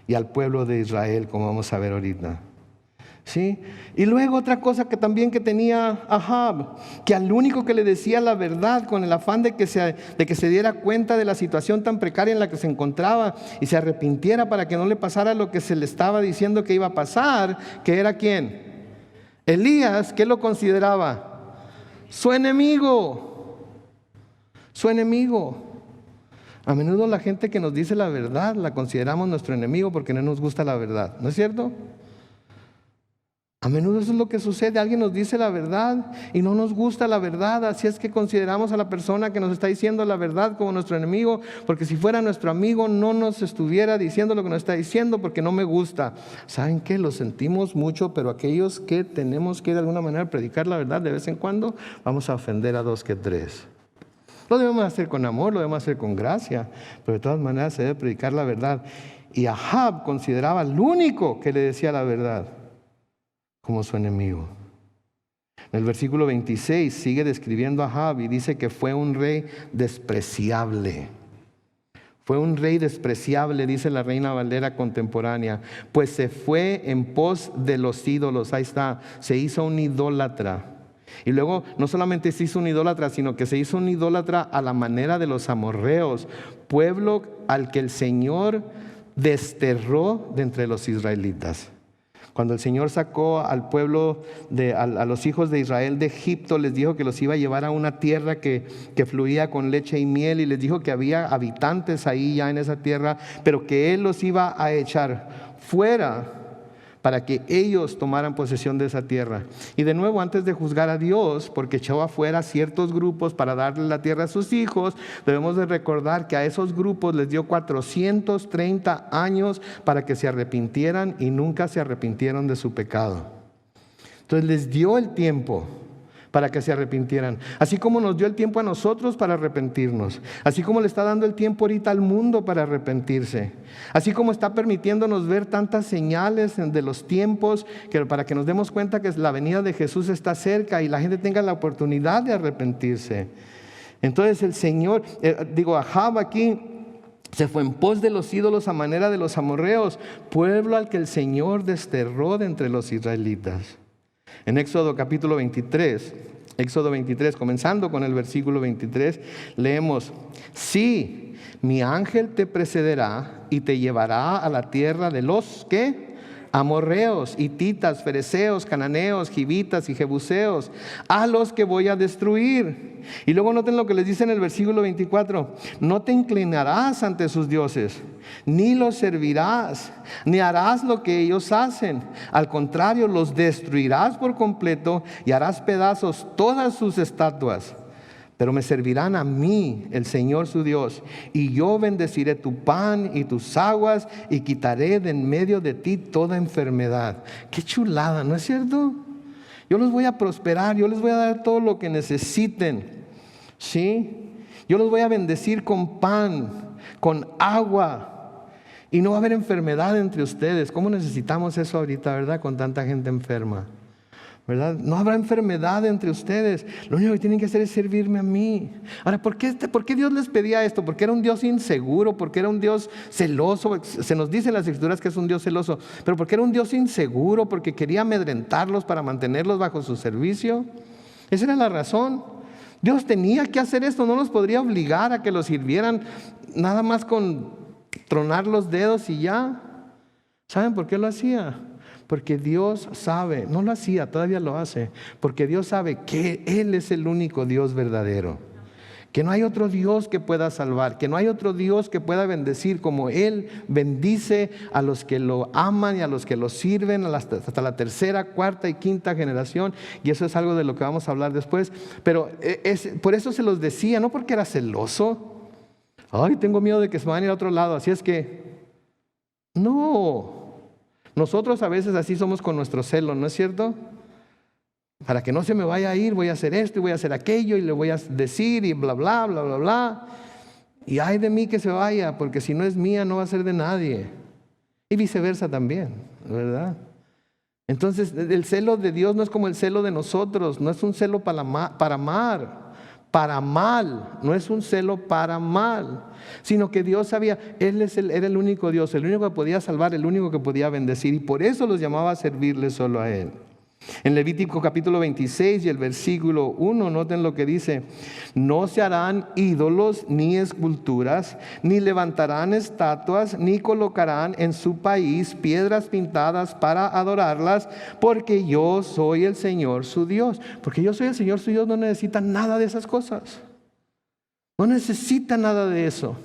[SPEAKER 1] y al pueblo de Israel, como vamos a ver ahorita. ¿Sí? Y luego otra cosa que también que tenía Ahab, que al único que le decía la verdad con el afán de que se diera cuenta de la situación tan precaria en la que se encontraba y se arrepintiera para que no le pasara lo que se le estaba diciendo que iba a pasar, que era ¿quién? Elías, ¿qué lo consideraba? Su enemigo. Su enemigo. A menudo la gente que nos dice la verdad la consideramos nuestro enemigo porque no nos gusta la verdad, ¿no es cierto? A menudo eso es lo que sucede, alguien nos dice la verdad y no nos gusta la verdad, así es que consideramos a la persona que nos está diciendo la verdad como nuestro enemigo, porque si fuera nuestro amigo no nos estuviera diciendo lo que nos está diciendo porque no me gusta. ¿Saben qué? Lo sentimos mucho, pero aquellos que tenemos que de alguna manera predicar la verdad de vez en cuando, vamos a ofender a dos que tres. Lo debemos hacer con amor, lo debemos hacer con gracia, pero de todas maneras se debe predicar la verdad. Y Ahab consideraba al único que le decía la verdad como su enemigo. En el versículo 26 sigue describiendo a Ahab y dice que fue un rey despreciable. Fue un rey despreciable, dice la Reina Valera contemporánea, pues se fue en pos de los ídolos. Ahí está, se hizo un idólatra. Y luego no solamente se hizo un idólatra, sino que se hizo un idólatra a la manera de los amorreos, pueblo al que el Señor desterró de entre los israelitas. Cuando el Señor sacó al pueblo, a los hijos de Israel de Egipto, les dijo que los iba a llevar a una tierra que fluía con leche y miel, y les dijo que había habitantes ahí ya en esa tierra, pero que Él los iba a echar fuera para que ellos tomaran posesión de esa tierra. Y de nuevo, antes de juzgar a Dios, porque echó afuera ciertos grupos para darle la tierra a sus hijos, debemos de recordar que a esos grupos les dio 430 años para que se arrepintieran y nunca se arrepintieron de su pecado. Entonces les dio el tiempo para que se arrepintieran. Así como nos dio el tiempo a nosotros para arrepentirnos. Así como le está dando el tiempo ahorita al mundo para arrepentirse. Así como está permitiéndonos ver tantas señales de los tiempos para que nos demos cuenta que la venida de Jesús está cerca y la gente tenga la oportunidad de arrepentirse. Entonces el Señor, Ahab aquí se fue en pos de los ídolos a manera de los amorreos, pueblo al que el Señor desterró de entre los israelitas. En Éxodo capítulo 23, comenzando con el versículo 23, leemos: sí, mi ángel te precederá y te llevará a la tierra de los ¿qué? Amorreos, hititas, fereceos, cananeos, givitas y jebuseos, a los que voy a destruir. Y luego noten lo que les dice en el versículo 24: no te inclinarás ante sus dioses, ni los servirás, ni harás lo que ellos hacen. Al contrario, los destruirás por completo y harás pedazos todas sus estatuas. Pero me servirán a mí, el Señor su Dios, y yo bendeciré tu pan y tus aguas y quitaré de en medio de ti toda enfermedad. Qué chulada, ¿no es cierto? Yo los voy a prosperar, yo les voy a dar todo lo que necesiten, ¿sí? Yo los voy a bendecir con pan, con agua, y no va a haber enfermedad entre ustedes. ¿Cómo necesitamos eso ahorita, verdad? Con tanta gente enferma, ¿verdad? No habrá enfermedad entre ustedes. Lo único que tienen que hacer es servirme a mí. Ahora, ¿por qué Dios les pedía esto? ¿Porque era un Dios inseguro? ¿Porque era un Dios celoso? Se nos dice en las Escrituras que es un Dios celoso. ¿Pero porque era un Dios inseguro? ¿Porque quería amedrentarlos para mantenerlos bajo su servicio? Esa era la razón. Dios tenía que hacer esto. No los podría obligar a que los sirvieran nada más con tronar los dedos y ya. ¿Saben por qué lo hacía? Porque Dios sabe, no lo hacía, todavía lo hace, porque Dios sabe que Él es el único Dios verdadero, que no hay otro Dios que pueda salvar, que no hay otro Dios que pueda bendecir como Él bendice a los que lo aman y a los que lo sirven hasta la tercera, cuarta y quinta generación. Y eso es algo de lo que vamos a hablar después, pero por eso se los decía, no porque era celoso. Ay, tengo miedo de que se van a ir a otro lado, así es que no. Nosotros a veces así somos con nuestro celo, ¿no es cierto? Para que no se me vaya a ir, voy a hacer esto y voy a hacer aquello y le voy a decir y bla, bla, bla, bla, bla. Y ay de mí que se vaya, porque si no es mía no va a ser de nadie. Y viceversa también, ¿verdad? Entonces el celo de Dios no es como el celo de nosotros, no es un celo para amar. Para mal, no es un celo para mal, sino que Dios sabía, Él era el único Dios, el único que podía salvar, el único que podía bendecir, y por eso los llamaba a servirle solo a Él. En Levítico capítulo 26 y el versículo 1, noten lo que dice: no se harán ídolos ni esculturas, ni levantarán estatuas, ni colocarán en su país piedras pintadas para adorarlas, porque yo soy el Señor su Dios. Porque yo soy el Señor su Dios, no necesitan nada de esas cosas. No necesitan nada de eso.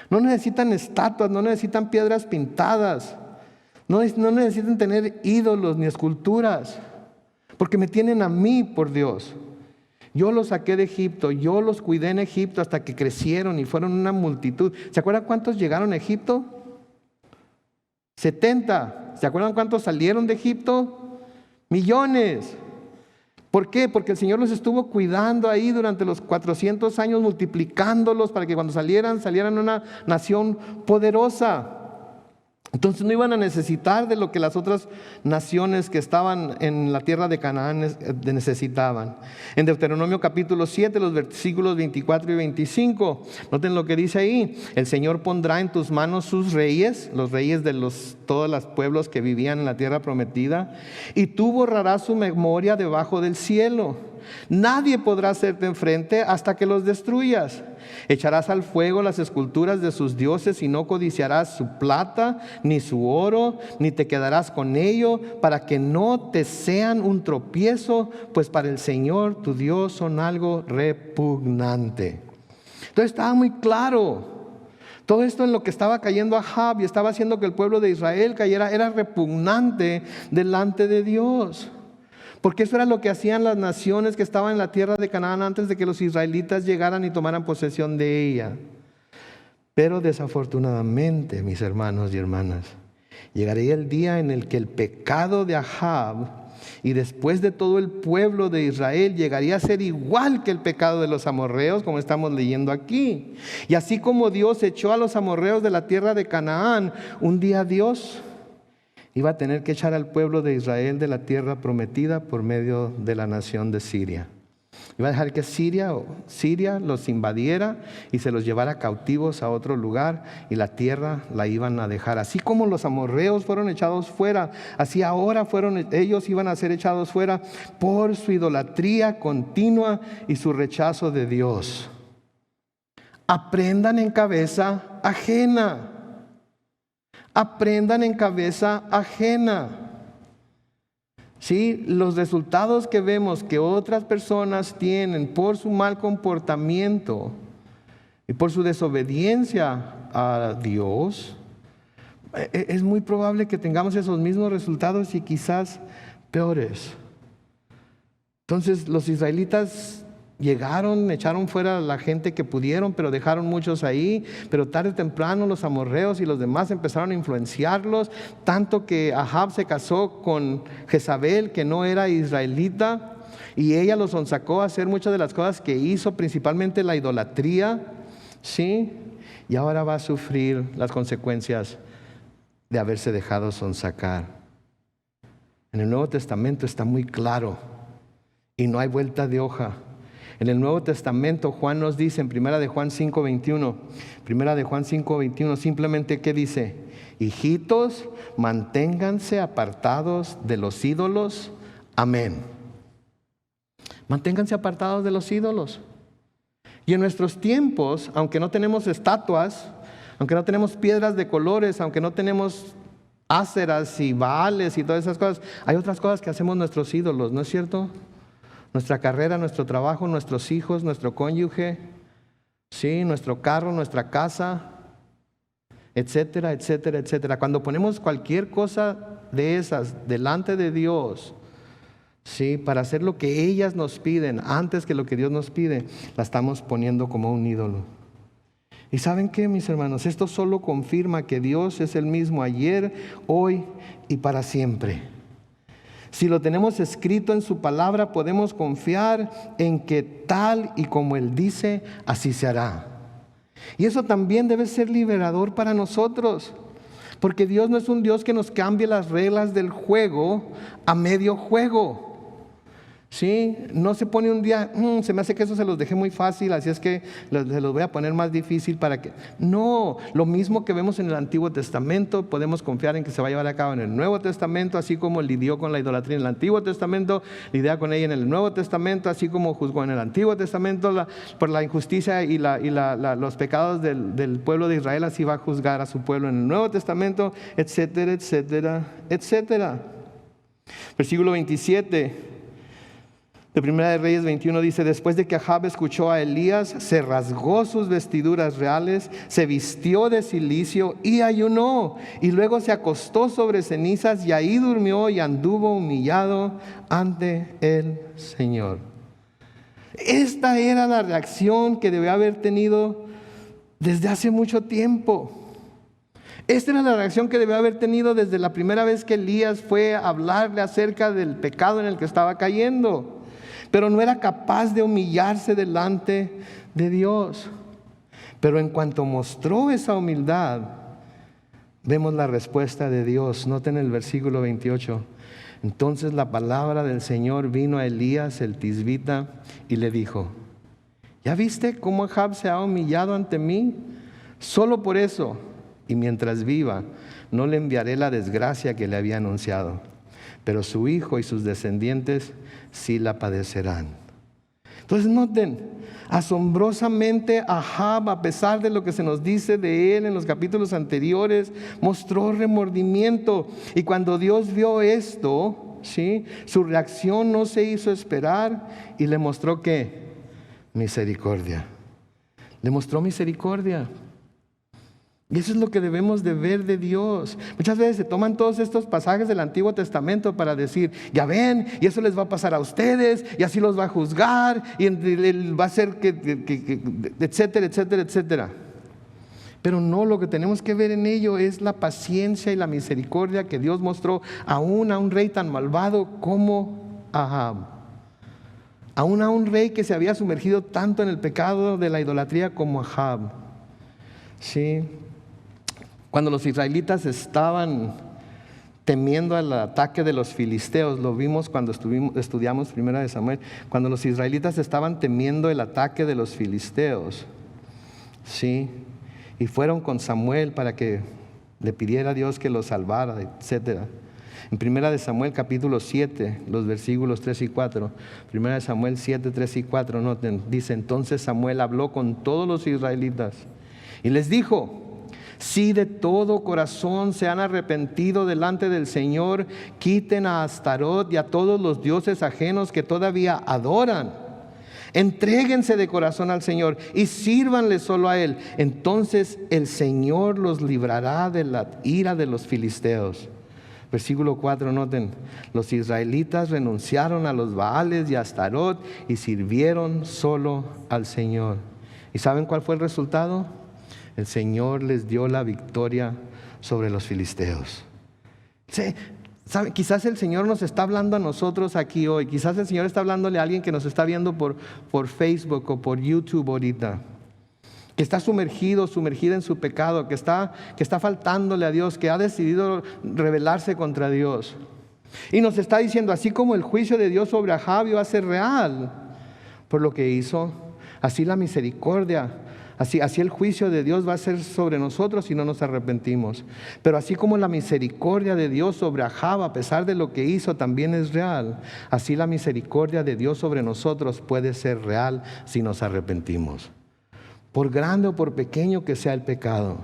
[SPEAKER 1] No necesitan estatuas, no necesitan piedras pintadas. No necesitan tener ídolos ni esculturas, porque me tienen a mí por Dios. Yo los saqué de Egipto, yo los cuidé en Egipto hasta que crecieron y fueron una multitud. ¿Se acuerdan cuántos llegaron a Egipto? 70. ¿Se acuerdan cuántos salieron de Egipto? Millones. ¿Por qué? Porque el Señor los estuvo cuidando ahí durante los 400 años, multiplicándolos para que cuando salieran una nación poderosa. Entonces no iban a necesitar de lo que las otras naciones que estaban en la tierra de Canaán necesitaban. En Deuteronomio capítulo 7, los versículos 24 y 25, noten lo que dice ahí: el Señor pondrá en tus manos sus reyes, los reyes de todos los pueblos que vivían en la tierra prometida, y tú borrarás su memoria debajo del cielo. Nadie podrá hacerte enfrente hasta que los destruyas. Echarás al fuego las esculturas de sus dioses y no codiciarás su plata ni su oro, ni te quedarás con ello, para que no te sean un tropiezo, pues para el Señor tu Dios son algo repugnante. Entonces estaba muy claro. Todo esto en lo que estaba cayendo Ahab y estaba haciendo que el pueblo de Israel cayera era repugnante delante de Dios. Porque eso era lo que hacían las naciones que estaban en la tierra de Canaán antes de que los israelitas llegaran y tomaran posesión de ella. Pero desafortunadamente, mis hermanos y hermanas, llegaría el día en el que el pecado de Ahab Y después de todo el pueblo de Israel llegaría a ser igual que el pecado de los amorreos, como estamos leyendo aquí. Y así como Dios echó a los amorreos de la tierra de Canaán, un día Dios iba a tener que echar al pueblo de Israel de la tierra prometida por medio de la nación de Siria. Iba a dejar que Siria los invadiera y se los llevara cautivos a otro lugar, y la tierra la iban a dejar. Así como los amorreos fueron echados fuera, así ahora ellos iban a ser echados fuera por su idolatría continua y su rechazo de Dios. Aprendan en cabeza ajena. Aprendan en cabeza ajena. Sí, los resultados que vemos que otras personas tienen por su mal comportamiento y por su desobediencia a Dios, es muy probable que tengamos esos mismos resultados y quizás peores. Entonces los israelitas llegaron, echaron fuera a la gente que pudieron, pero dejaron muchos ahí. Pero tarde o temprano los amorreos y los demás empezaron a influenciarlos, tanto que Ahab se casó con Jezabel, que no era israelita, y ella los sonsacó a hacer muchas de las cosas que hizo, principalmente la idolatría, ¿sí? Y ahora va a sufrir las consecuencias de haberse dejado sonsacar. En el Nuevo Testamento está muy claro y no hay vuelta de hoja. En el Nuevo Testamento Juan nos dice en Primera de Juan 5:21, simplemente ¿qué dice? Hijitos, manténganse apartados de los ídolos. Amén. Manténganse apartados de los ídolos. Y en nuestros tiempos, aunque no tenemos estatuas, aunque no tenemos piedras de colores, aunque no tenemos áceras y baales y todas esas cosas, hay otras cosas que hacemos nuestros ídolos, ¿no es cierto? Nuestra carrera, nuestro trabajo, nuestros hijos, nuestro cónyuge, sí, nuestro carro, nuestra casa, etcétera, etcétera, etcétera. Cuando ponemos cualquier cosa de esas delante de Dios, sí, para hacer lo que ellas nos piden antes que lo que Dios nos pide, la estamos poniendo como un ídolo. ¿Y saben qué, mis hermanos? Esto solo confirma que Dios es el mismo ayer, hoy y para siempre. Si lo tenemos escrito en su palabra, podemos confiar en que tal y como Él dice, así se hará. Y eso también debe ser liberador para nosotros, porque Dios no es un Dios que nos cambie las reglas del juego a medio juego. ¿Sí? No se pone un día, se me hace que eso se los dejé muy fácil, así es que se los voy a poner más difícil para que... No, lo mismo que vemos en el Antiguo Testamento, podemos confiar en que se va a llevar a cabo en el Nuevo Testamento, así como lidió con la idolatría en el Antiguo Testamento, lidia con ella en el Nuevo Testamento, así como juzgó en el Antiguo Testamento por la injusticia y los pecados del pueblo de Israel, así va a juzgar a su pueblo en el Nuevo Testamento, etcétera, etcétera, etcétera. Versículo 27 de Primera de Reyes 21 dice: después de que Ahab escuchó a Elías, se rasgó sus vestiduras reales, se vistió de cilicio y ayunó, y luego se acostó sobre cenizas y ahí durmió y anduvo humillado ante el Señor. Esta era la reacción que debe haber tenido desde hace mucho tiempo. Esta era la reacción que debe haber tenido desde la primera vez que Elías fue a hablarle acerca del pecado en el que estaba cayendo. Pero no era capaz de humillarse delante de Dios. Pero en cuanto mostró esa humildad, vemos la respuesta de Dios. Noten el versículo 28. Entonces la palabra del Señor vino a Elías el tisbita y le dijo: ¿ya viste cómo Ahab se ha humillado ante mí? Solo por eso, y mientras viva, no le enviaré la desgracia que le había anunciado. Pero su hijo y sus descendientes sí la padecerán. Entonces noten, asombrosamente Ahab, a pesar de lo que se nos dice de él en los capítulos anteriores, mostró remordimiento. Y cuando Dios vio esto, ¿sí?, su reacción no se hizo esperar y le mostró ¿qué? Misericordia. Le mostró misericordia. Y eso es lo que debemos de ver de Dios. Muchas veces se toman todos estos pasajes del Antiguo Testamento para decir: ya ven, y eso les va a pasar a ustedes, y así los va a juzgar, y él va a hacer que etcétera, etcétera, etcétera. Pero no, lo que tenemos que ver en ello es la paciencia y la misericordia que Dios mostró aún a un rey tan malvado como Ahab. Aún a un rey que se había sumergido tanto en el pecado de la idolatría como Ahab. ¿Sí? Cuando los israelitas estaban temiendo al ataque de los filisteos, lo vimos cuando estudiamos Primera de Samuel, cuando los israelitas estaban temiendo el ataque de los filisteos, ¿sí? Y fueron con Samuel para que le pidiera a Dios que los salvara, etc. En Primera de Samuel capítulo 7, los versículos 3 y 4, Primera de Samuel 7, 3 y 4, noten, dice: entonces Samuel habló con todos los israelitas y les dijo: si de todo corazón se han arrepentido delante del Señor, quiten a Astarot y a todos los dioses ajenos que todavía adoran. Entréguense de corazón al Señor y sírvanle solo a Él. Entonces el Señor los librará de la ira de los filisteos. Versículo 4, noten: los israelitas renunciaron a los Baales y a Astarot y sirvieron solo al Señor. ¿Y saben cuál fue el resultado? El Señor les dio la victoria sobre los filisteos. Sí, ¿sabe? Quizás el Señor nos está hablando a nosotros aquí hoy. Quizás el Señor está hablándole a alguien que nos está viendo por Facebook o por YouTube ahorita, que está sumergida en su pecado, que está faltándole a Dios, que ha decidido rebelarse contra Dios. Y nos está diciendo: así como el juicio de Dios sobre Ahab iba a ser real por lo que hizo, así la misericordia, así el juicio de Dios va a ser sobre nosotros si no nos arrepentimos. Pero así como la misericordia de Dios sobre Ahab, a pesar de lo que hizo, también es real, así la misericordia de Dios sobre nosotros puede ser real si nos arrepentimos, por grande o por pequeño que sea el pecado.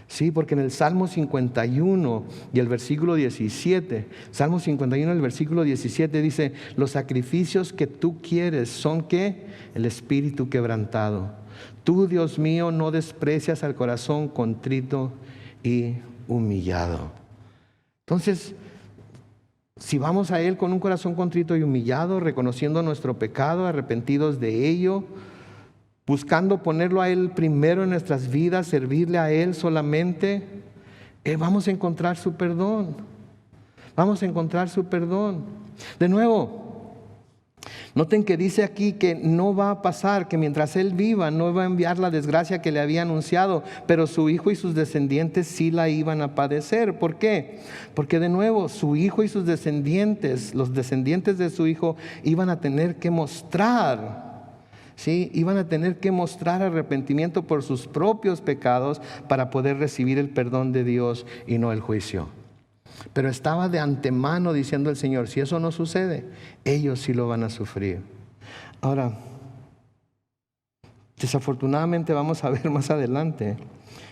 [SPEAKER 1] Sí, porque en el Salmo 51 y el versículo 17, Salmo 51 y el versículo 17 dice: los sacrificios que tú quieres son ¿qué? El espíritu quebrantado. Tú, Dios mío, no desprecias al corazón contrito y humillado. Entonces, si vamos a Él con un corazón contrito y humillado, reconociendo nuestro pecado, arrepentidos de ello, buscando ponerlo a Él primero en nuestras vidas, servirle a Él solamente, vamos a encontrar su perdón. Vamos a encontrar su perdón. De nuevo, noten que dice aquí que no va a pasar, que mientras Él viva no va a enviar la desgracia que le había anunciado, pero su hijo y sus descendientes sí la iban a padecer. ¿Por qué? Porque de nuevo su hijo y sus descendientes, los descendientes de su hijo, iban a tener que mostrar, ¿sí? Iban a tener que mostrar arrepentimiento por sus propios pecados para poder recibir el perdón de Dios y no el juicio. Pero estaba de antemano diciendo el Señor: si eso no sucede, ellos sí lo van a sufrir. Ahora, desafortunadamente vamos a ver más adelante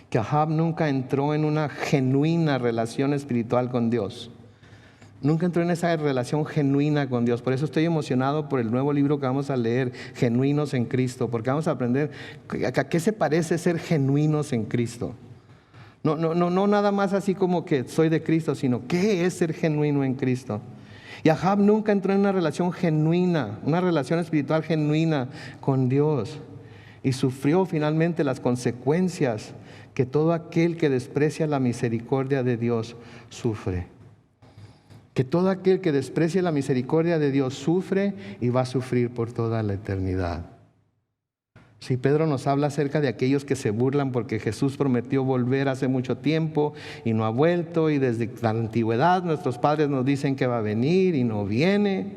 [SPEAKER 1] que Ahab nunca entró en una genuina relación espiritual con Dios. Nunca entró en esa relación genuina con Dios. Por eso estoy emocionado por el nuevo libro que vamos a leer, Genuinos en Cristo, porque vamos a aprender a qué se parece ser genuinos en Cristo. No nada más así como que soy de Cristo, sino qué es ser genuino en Cristo. Y Ahab nunca entró en una relación genuina, una relación espiritual genuina con Dios, y sufrió finalmente las consecuencias que todo aquel que desprecia la misericordia de Dios sufre. Que todo aquel que desprecia la misericordia de Dios sufre y va a sufrir por toda la eternidad. Si Pedro nos habla acerca de aquellos que se burlan porque Jesús prometió volver hace mucho tiempo y no ha vuelto, y desde la antigüedad nuestros padres nos dicen que va a venir y no viene.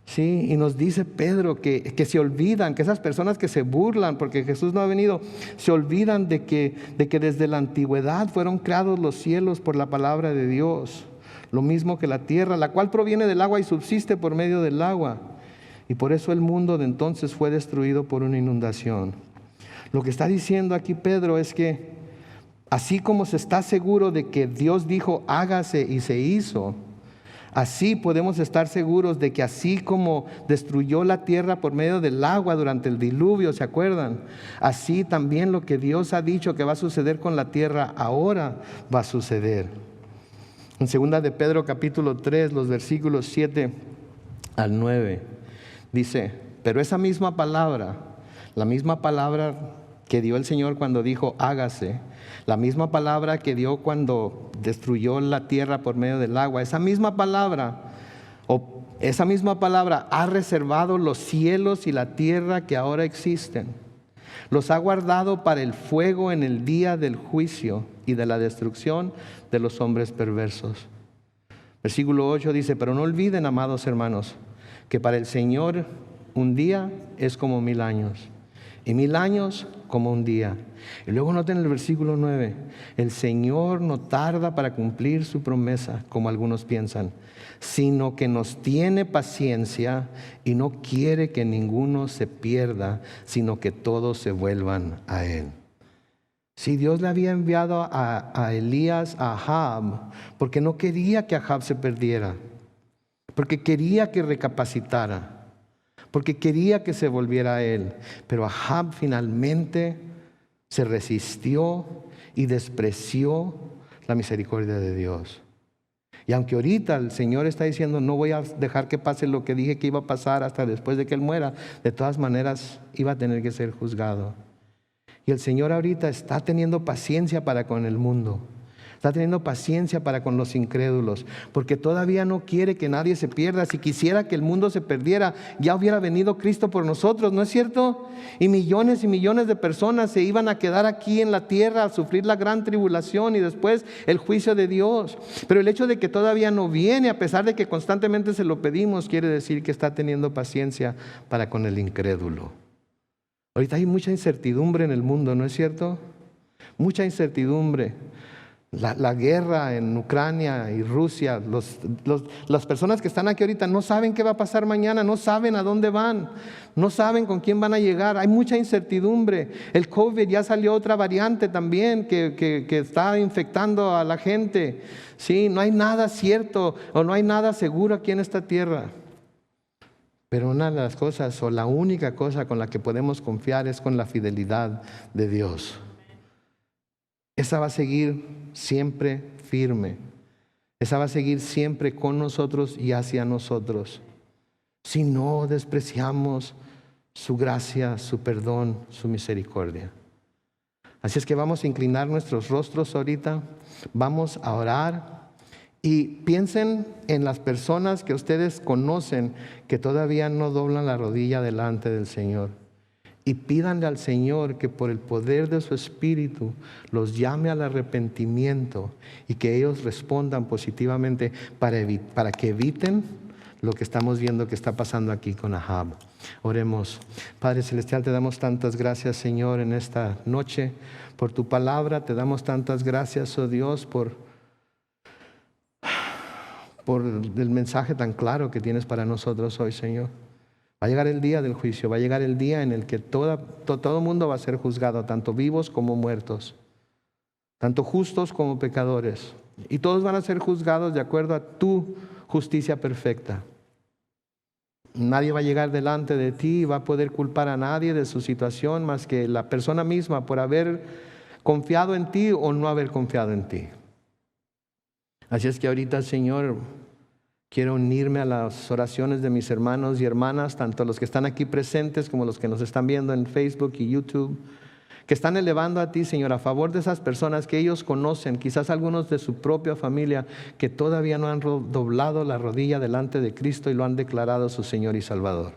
[SPEAKER 1] Sí, y nos dice Pedro que se olvidan, que esas personas que se burlan porque Jesús no ha venido, se olvidan de que desde la antigüedad fueron creados los cielos por la palabra de Dios, lo mismo que la tierra, la cual proviene del agua y subsiste por medio del agua. Y por eso el mundo de entonces fue destruido por una inundación. Lo que está diciendo aquí Pedro es que así como se está seguro de que Dios dijo hágase y se hizo, así podemos estar seguros de que así como destruyó la tierra por medio del agua durante el diluvio, ¿se acuerdan? Así también lo que Dios ha dicho que va a suceder con la tierra ahora va a suceder. En 2 de Pedro capítulo 3, los versículos 7 al 9, dice: pero esa misma palabra, la misma palabra que dio el Señor cuando dijo hágase, la misma palabra que dio cuando destruyó la tierra por medio del agua, esa misma palabra ha reservado los cielos y la tierra que ahora existen. Los ha guardado para el fuego en el día del juicio y de la destrucción de los hombres perversos. Versículo 8 dice, pero no olviden, amados hermanos, que para el Señor un día es como 1000 años, y 1000 años como un día. Y luego noten el versículo 9, el Señor no tarda para cumplir su promesa, como algunos piensan, sino que nos tiene paciencia y no quiere que ninguno se pierda, sino que todos se vuelvan a Él. Si Dios le había enviado a Elías a Ahab, porque no quería que Ahab se perdiera, porque quería que recapacitara, porque quería que se volviera a él. Pero Ahab finalmente se resistió y despreció la misericordia de Dios. Y aunque ahorita el Señor está diciendo, no voy a dejar que pase lo que dije que iba a pasar hasta después de que él muera, de todas maneras iba a tener que ser juzgado. Y el Señor ahorita está teniendo paciencia para con el mundo. Está teniendo paciencia para con los incrédulos, porque todavía no quiere que nadie se pierda. Si quisiera que el mundo se perdiera, ya hubiera venido Cristo por nosotros, ¿no es cierto? Y millones de personas se iban a quedar aquí en la tierra a sufrir la gran tribulación y después el juicio de Dios. Pero el hecho de que todavía no viene, a pesar de que constantemente se lo pedimos, quiere decir que está teniendo paciencia para con el incrédulo. Ahorita hay mucha incertidumbre en el mundo, ¿no es cierto? Mucha incertidumbre. La guerra en Ucrania y Rusia, las personas que están aquí ahorita no saben qué va a pasar mañana, no saben a dónde van, no saben con quién van a llegar, hay mucha incertidumbre. El COVID, ya salió otra variante también que está infectando a la gente. Sí, no hay nada cierto o no hay nada seguro aquí en esta tierra. Pero una de las cosas o la única cosa con la que podemos confiar es con la fidelidad de Dios. Esa va a seguir siempre firme. Esa va a seguir siempre con nosotros y hacia nosotros. Si no despreciamos su gracia, su perdón, su misericordia. Así es que vamos a inclinar nuestros rostros ahorita. Vamos a orar. Y piensen en las personas que ustedes conocen que todavía no doblan la rodilla delante del Señor. Y pídanle al Señor que por el poder de su Espíritu los llame al arrepentimiento y que ellos respondan positivamente para que eviten lo que estamos viendo que está pasando aquí con Ahab. Oremos. Padre Celestial, te damos tantas gracias, Señor, en esta noche por tu palabra. Te damos tantas gracias, oh Dios, por el mensaje tan claro que tienes para nosotros hoy, Señor. Va a llegar el día del juicio, va a llegar el día en el que todo mundo va a ser juzgado, tanto vivos como muertos, tanto justos como pecadores. Y todos van a ser juzgados de acuerdo a tu justicia perfecta. Nadie va a llegar delante de ti y va a poder culpar a nadie de su situación más que la persona misma por haber confiado en ti o no haber confiado en ti. Así es que ahorita, Señor, quiero unirme a las oraciones de mis hermanos y hermanas, tanto los que están aquí presentes como los que nos están viendo en Facebook y YouTube, que están elevando a ti, Señor, a favor de esas personas que ellos conocen, quizás algunos de su propia familia, que todavía no han doblado la rodilla delante de Cristo y lo han declarado su Señor y Salvador.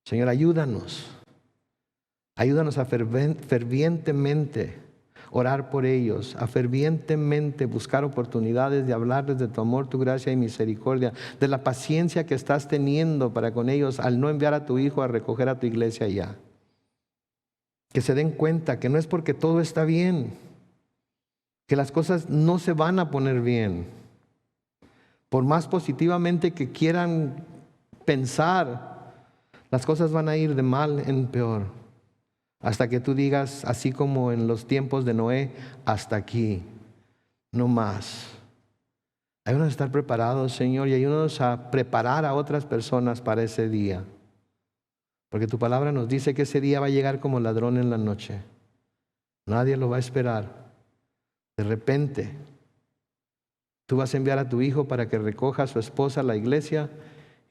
[SPEAKER 1] Señor, ayúdanos a fervientemente orar por ellos, a fervientemente buscar oportunidades de hablarles de tu amor, tu gracia y misericordia, de la paciencia que estás teniendo para con ellos al no enviar a tu Hijo a recoger a tu iglesia allá. Que se den cuenta que no es porque todo está bien, que las cosas no se van a poner bien. Por más positivamente que quieran pensar, las cosas van a ir de mal en peor. Hasta que tú digas, así como en los tiempos de Noé, hasta aquí, no más. Ayúdanos a estar preparados, Señor, y ayúdanos a preparar a otras personas para ese día. Porque tu palabra nos dice que ese día va a llegar como ladrón en la noche. Nadie lo va a esperar. De repente, tú vas a enviar a tu Hijo para que recoja a su esposa a la iglesia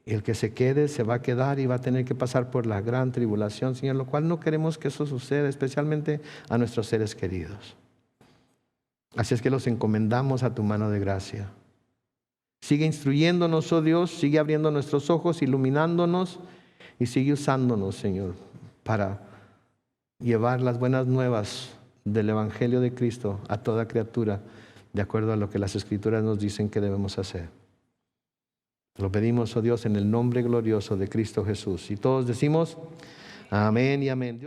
[SPEAKER 1] Y el que se quede se va a quedar y va a tener que pasar por la gran tribulación, Señor, lo cual no queremos que eso suceda, especialmente a nuestros seres queridos. Así es que los encomendamos a tu mano de gracia. Sigue instruyéndonos, oh Dios, sigue abriendo nuestros ojos, iluminándonos y sigue usándonos, Señor, para llevar las buenas nuevas del Evangelio de Cristo a toda criatura, de acuerdo a lo que las Escrituras nos dicen que debemos hacer. Lo pedimos, oh Dios, en el nombre glorioso de Cristo Jesús. Y todos decimos, amén y amén.